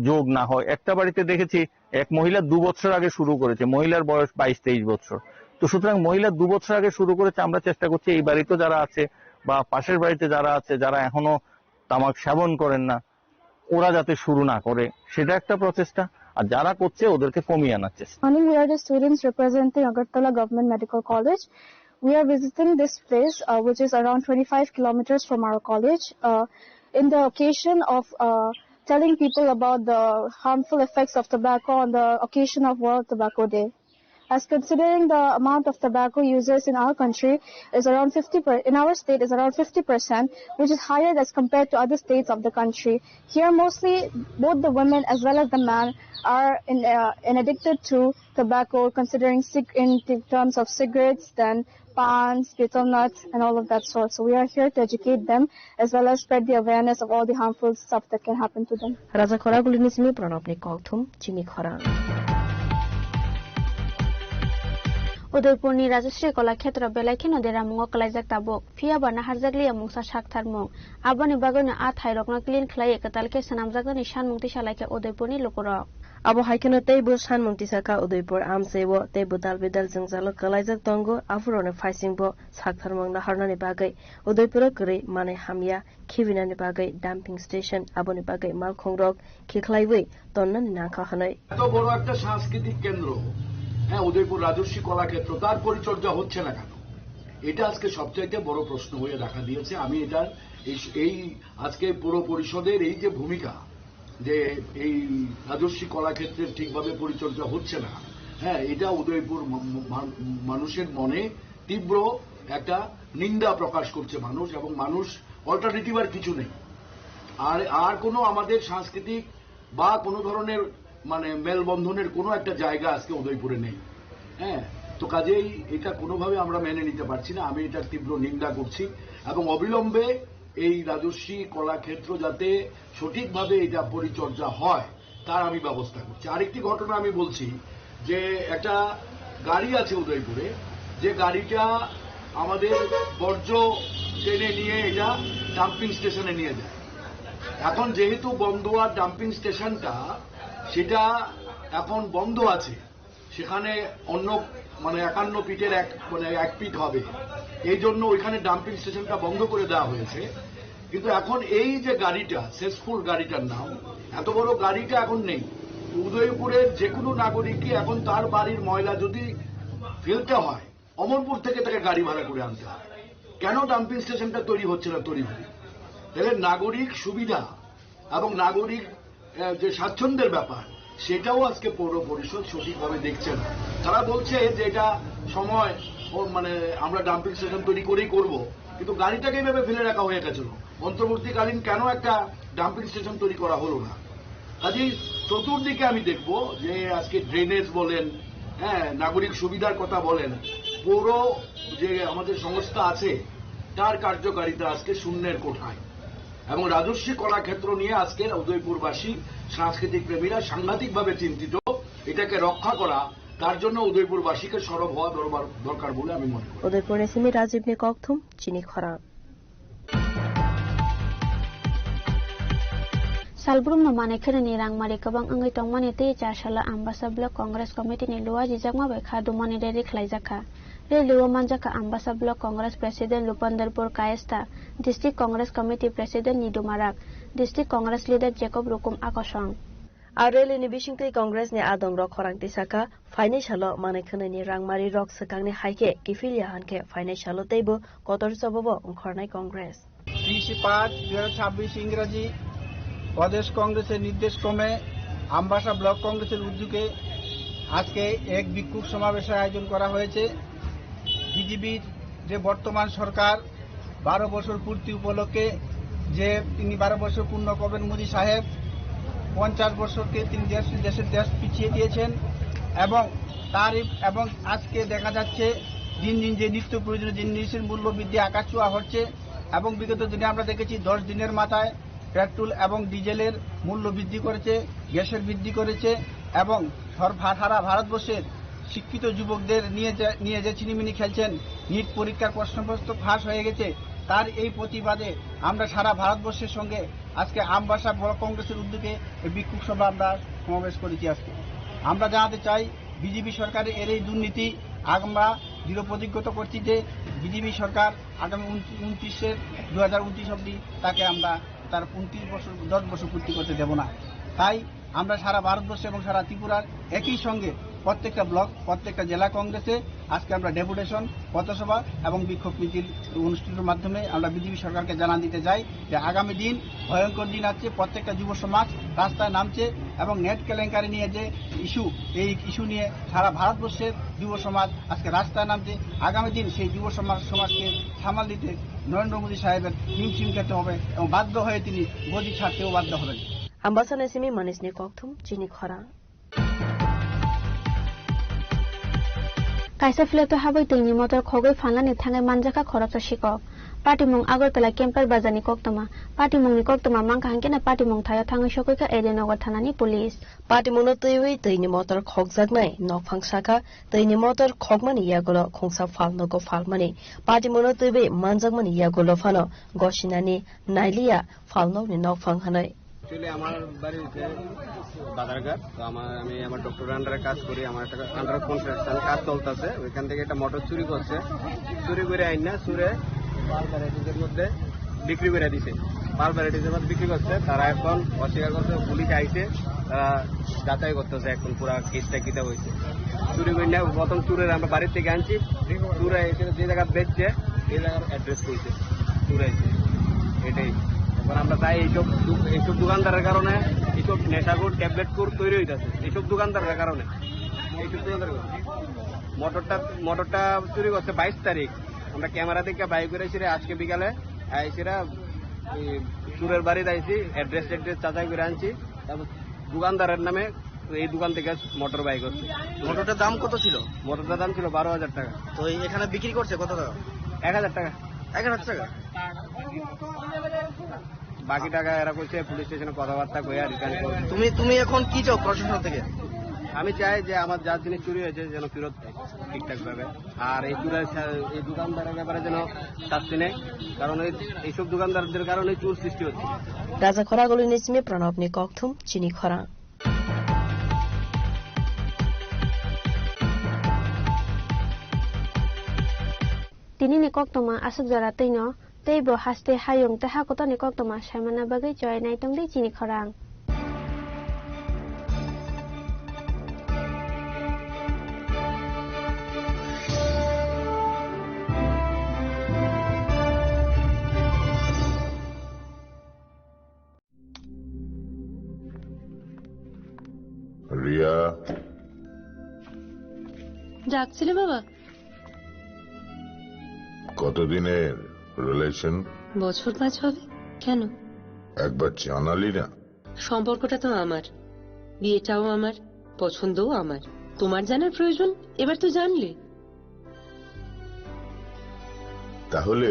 যোগ না হয়। একটা বাড়িতে দেখেছি এক মহিলা 2 বছর আগে শুরু করেছে, মহিলার বয়স 22-23 বছর। তো সুতরাং মহিলা 2 বছর আগে শুরু করেছে, আমরা চেষ্টা করছি এই বাড়িতে যারা আছে বা পাশের বাড়িতে যারা আছে, যারা এখনো তামাক সেবন করেন না, ওরা যাতে শুরু না করে, সেটা একটা প্রচেষ্টা। আর যারা করছে ওদেরকে কমিয়ে আনার চেষ্টা। We are the students representing Agartala Government Medical College. We are visiting this place, which is around 25 kilometers from our college, in the occasion of telling people about the harmful effects of tobacco on the occasion of World Tobacco Day. As considering the amount of tobacco users in our country is around 50%, in our state is around 50%, which is higher as compared to other states of the country. Here mostly both the women as well as the man are addicted to tobacco, considering in terms of cigarettes, then pans, betel nuts, and all of that sort. So we are here to educate them as well as spread the awareness of all the harmful stuff that can happen to them. Raja khora gulini simi pranabni kokthum chimi khora. उदयपुरनि Rajshree Kalakshetra बेलायखि नदी रामुंग कलाइजाक Tabuk फिया Barna हारजागलिया मुंसा साकथारमुं आबानि बागैनो आ थाइरकना clean खलाय एकतालके सानामजागनि सानमुंति सालायके उदयपुरनि लोकरक abo haikeno teibo sanmungti saka Udaipur amsebo teibo dalbedal jengzalo kalaijak tongo afurone faisingbo saktharmang na harnani bagai Udaipur gri mane hamya khibinani bagai dumping station aboni bagai malkhongrok khiklaiwei tonnani nakha hanai এত বড় একটা সাংস্কৃতিক কেন্দ্র, হ্যাঁ, উদয়পুর রাজস্বী কলাক্ষেত্র, তার পরিচর্যা হচ্ছে না কেন? এটা আজকে সবচাইতে বড় প্রশ্ন হয়ে দেখা দিয়েছে। আমি এটার এই আজকে পুরো পরিষদের এই যে ভূমিকা, যে এই রাজস্বী কলাক্ষেত্রের ঠিকভাবে পরিচর্যা হচ্ছে না, হ্যাঁ, এটা উদয়পুর মানুষের মনে তীব্র একটা নিন্দা প্রকাশ করছে মানুষ, এবং মানুষ অল্টারনেটিভ আর কিছু নেই। আর কোনো আমাদের সাংস্কৃতিক বা কোনো ধরনের মানে মেলবন্ধনের কোনো একটা জায়গা আজকে উদয়পুরে নেই। হ্যাঁ, তো কাজেই এটা কোনোভাবে আমরা মেনে নিতে পারছি না। আমি এটার তীব্র নিন্দা করছি এবং অবিলম্বে এই রাজস্বী কলাক্ষেত্র যাতে সঠিকভাবে এটা পরিচর্যা হয় তার আমি ব্যবস্থা করছি। আরেকটি ঘটনা আমি বলছি যে একটা গাড়ি আছে উদয়পুরে, যে গাড়িটা আমাদের বর্জ্য টেনে নিয়ে এটা ডাম্পিং স্টেশনে নিয়ে যায়। এখন যেহেতু বন্দোয়া ডাম্পিং স্টেশনটা সেটা এখন বন্ধ আছে, সেখানে অন্য মানে 51 ফিটের এক ফিট হবে, এই জন্য ওইখানে ডাম্পিং স্টেশনটা বন্ধ করে দেওয়া হয়েছে। কিন্তু এখন এই যে গাড়িটা সেসফুল গাড়িটার নাম, এত বড় গাড়িটা এখন নেই। উদয়পুরের যে কোনো নাগরিককে এখন তার বাড়ির ময়লা যদি ফেলতে হয়, অমরপুর থেকে তাকে গাড়ি ভাড়া করে আনতে হয়। কেন ডাম্পিং স্টেশনটা তৈরি হচ্ছে না তৈরি? তাহলে নাগরিক সুবিধা এবং নাগরিক যে স্বাচ্ছন্দ্যের ব্যাপার, সেটাও আজকে পৌর পরিষদ সঠিকভাবে দেখছে না। তারা বলছে যে এটা সময় মানে আমরা ডাম্পিং স্টেশন তৈরি করেই করব, কিন্তু গাড়িটাকে এইভাবে ফেলে রাখা হয়ে গেছিল। অন্তর্বর্তীকালীন কেন একটা ডাম্পিং স্টেশন তৈরি করা হলো না? কাজেই চতুর্দিকে আমি দেখব যে আজকে ড্রেনেজ বলেন, নাগরিক সুবিধার কথা বলেন, পৌর যে আমাদের সংস্থা আছে তার কার্যকারিতা আজকে শূন্যের কোঠায়। এবং রাজস্বী কলাক্ষেত্র নিয়ে আজকে উদয়পুরবাসী সাংস্কৃতিক প্রেমীরা সাংঘাতিকভাবে চিন্তিত। এটাকে রক্ষা করা, তার জন্য উদয়পুরবাসীকে সরব হওয়া দরকার বলে আমি মনে করি। উদয়পুর এসএমই রাজীব নেকথুম, চিনি খরা। Salbrum no mane kene ni rangmari kabang angai tongmani te char sala ambasa block congress committee ni luwa jijangma bai kha dumani re khlaijaka re luwa manjaka ambasa block congress president Lupandarpur Kayesta, district congress committee president Nidumarak, district congress leader Jacob Rukum Akosong. Areli ni bisingtei congress ni adong rok khorang tisaka financial mane kene ni rangmari rok sakang ni haike kifilia hanke financial teibo kotor sabobo khornai congress 30/5/2026 ইংরেজি প্রদেশ কংগ্রেসের নির্দেশ ক্রমে Ambassa block কংগ্রেসের উদ্যোগে আজকে এক বিক্ষোভ সমাবেশের আয়োজন করা হয়েছে। বিজেপির যে বর্তমান সরকার 12 বছর পূর্তি উপলক্ষে যে তিনি 12 বছর পূর্ণ করবেন মোদী সাহেব, 50 বছরকে তিনি দেশের দেশ পিছিয়ে দিয়েছেন এবং এবং আজকে দেখা যাচ্ছে দিন দিন যে নিত্য প্রয়োজনীয় জিনিসের মূল্য বৃদ্ধি আকাশছোঁয়া হচ্ছে এবং বিগত দিনে আমরা দেখেছি 10 দিনের মাথায় পেট্রোল এবং ডিজেলের মূল্য বৃদ্ধি করেছে, গ্যাসের বৃদ্ধি করেছে এবং সারা ভারতবর্ষের শিক্ষিত যুবকদের নিয়ে যে চিনিমিনি খেলছেন, নিট পরীক্ষার প্রশ্নপত্র ফাঁস হয়ে গেছে। তার এই প্রতিবাদে আমরা সারা ভারতবর্ষের সঙ্গে আজকে আমবাসা ব্লক কংগ্রেসের উদ্যোগে এই বিক্ষোভ সভা আমরা সমাবেশ করেছি। আজকে আমরা জানাতে চাই বিজেপি সরকারের এর এই দুর্নীতি আমরা দৃঢ় প্রতিজ্ঞত করছি যে বিজেপি সরকার আগামী 2029 অবধি তাকে আমরা তার 10 বছর পূর্তি করতে দেব না। তাই আমরা সারা ভারতবর্ষ এবং সারা ত্রিপুরার একই সঙ্গে প্রত্যেকটা ব্লক, প্রত্যেকটা জেলা কংগ্রেসে আজকে আমরা ডেপুটেশন, পথসভা এবং বিক্ষোভ মিছিল অনুষ্ঠিতের মাধ্যমে আমরা বিজেপি সরকারকে জানান দিতে চাই যে আগামী দিন ভয়ঙ্কর দিন আছে। প্রত্যেকটা যুব সমাজ রাস্তায় নামছে এবং নেট কেলেঙ্কারি নিয়ে যে এই ইস্যু নিয়ে সারা ভারতবর্ষের যুব সমাজ আজকে রাস্তায় নামছে। আগামী দিন সেই যুব সমাজকে সামাল দিতে নরেন্দ্র মোদী সাহেবের হিমশিম খেতে হবে এবং বাধ্য হয়ে তিনি গদি ছাড়তেও বাধ্য হবেন। আমবাসা এসএমই মানিস নেকথুম, চিনি খরা। Kaisa filato habai tengni motor khogoi phanlani thangai manjaka khorapsa sikok patimung Agartala Kemper Bazani koktoma patimung ni koktoma mangka hangkena patimung thayo thangai sokoika Edenogar thanani police patimungno teiwi teini motor khokjaknai nokphang saka teini motor khokmani yagolo khongsa falnogo falmani patimungno teiwi manjakmani yagolo phano gosinani nailiya falnogni nokphang hanai। Actually আমার বাড়ি হচ্ছে বাজারঘাট। তো আমি আমার doctor আন্ডারে কাজ করি, আমার একটা আন্ডার কনস্ট্রাকশন কাজ চলতেছে। ওইখান থেকে একটা মোটর চুরি করছে, চুরি করে আইন না সুরে পাল ভ্যারাইটিসের মধ্যে বিক্রি করে দিছে। পাল ভ্যারাইটিসের মধ্যে বিক্রি করছে, তারা এখন অস্বীকার করছে। পুলিশ আইছে, তারা যাচাই করতেছে এখন পুরা কেসটা কিতা হয়েছে। চুরি করে না প্রথম চুরের আমরা বাড়ির থেকে আনছি, চুরে এসে যে জায়গা বেচছে এই জায়গার অ্যাড্রেস করছে চুরাইছে। এটাই আমরা তাই এইসব দোকানদারের কারণে এইসব নেশাখোর ট্যাবলেট কোর তৈরি হইতেছে, এইসব দোকানদারের কারণে। এইসব দোকানদার মোটরটা চুরি করছে 22 তারিখ। আমরা ক্যামেরা দেখে বাই করে আজকে বিকালে আইসিরা চুরের বাড়িতে আইসি, অ্যাড্রেস যাচাই করে আনছি। তারপর দোকানদারের নামে এই দোকান থেকে মোটর বাই করছে। মোটরটার দাম কত ছিল? মোটরটার দাম ছিল 12,000 টাকা। তো এখানে বিক্রি করছে কত টাকা? 1,000 টাকা। 1,000 টাকা। বাকি টাকা এরা কইছে পুলিশ স্টেশনে কথাবার্তা কইয়া রিটার্ন করবে। তুমি এখন কি চাও প্রশাসন থেকে? আমি চাই যে আমার যা জিনিস চুরি হয়েছে যেন ফেরত ঠিকঠাক ভাবে, আর এই দোকানদারের ব্যাপারে যেন শাস্তি নেয়, কারণ এইসব দোকানদারদের কারণে চোর সৃষ্টি হচ্ছে। রাজা খরাগুলি নিসমি প্রণব নিকথুম, চিনি খরা। তিনি নিকক তোমা আসুক জরা তৈন tei bo haste hayung te hakoto ni kok toma saimana bagai joy nai tong dei chini khorang. Riya ডাকছিলে বাবা? কতদিনের রিলেশন? বছর 5 হবে। কেন? একবার জানালি না? সম্পর্কটা তো আমার, বিয়েটাও আমার, পছন্দও আমার। তোমার জানার প্রয়োজন এবার তো জানলে। তাহলে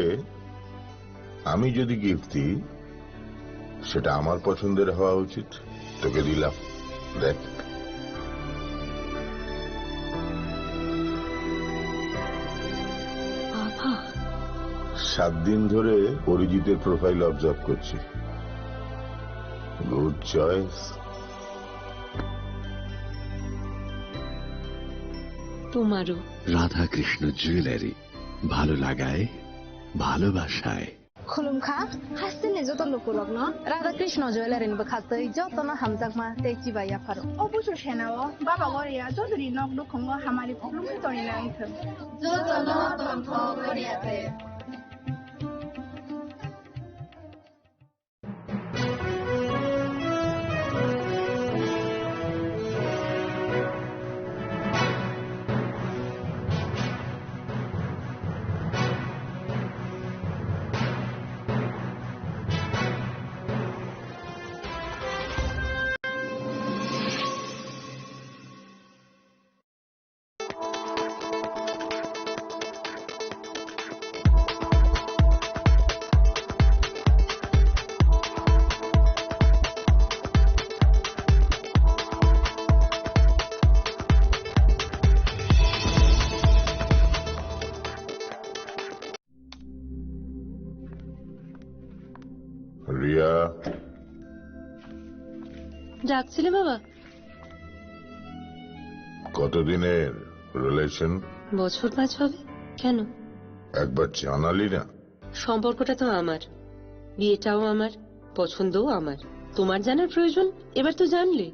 আমি যদি গিফট দিই সেটা আমার পছন্দের হওয়া উচিত। তোকে দিলাম, দেখ। 7 দিন ধরে অরিজিতের প্রোফাইল অবজার্ভ করছি। Good choice. তোমারও। রাধাকৃষ্ণ জুয়েলারি, ভালো লাগায় ভালোবাসায়। খুলুমখা হাসিনে যত লোকলক ন রাধাকৃষ্ণ জুয়েলারি নিবে খাতই যত না হামজাকমা তেকি বাইয়া ফারো অবশ্য সেনাও বাবা গরিয়া যদি নক দুখঙ্গ হামারি খুলুমে তরি না ইথ যত না তন্ত্র গরিয়াতে। রিয়া ডাকছিলে বাবা? কতদিনের রিলেশন? বছর 5 হবে। কেন? একবার জানালি না? সম্পর্কটা তো আমার, বিয়েটাও আমার, পছন্দও আমার। তোমার জানার প্রয়োজন এবার তো জানলে।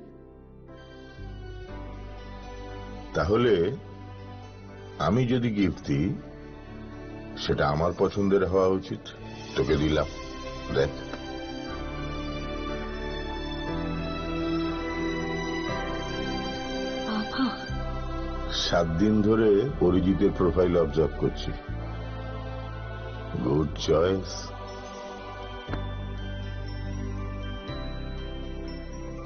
তাহলে আমি যদি গিফট দিই সেটা আমার পছন্দের হওয়া উচিত। তোকে দিলাম, দেখ। 7 দিন ধরে অরিজিতের প্রোফাইল অবজার্ভ করছি। Good choice.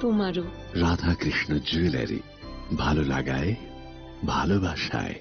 তোমারও। রাধাকৃষ্ণ জুয়েলারি, ভালো লাগায় ভালোবাসায়।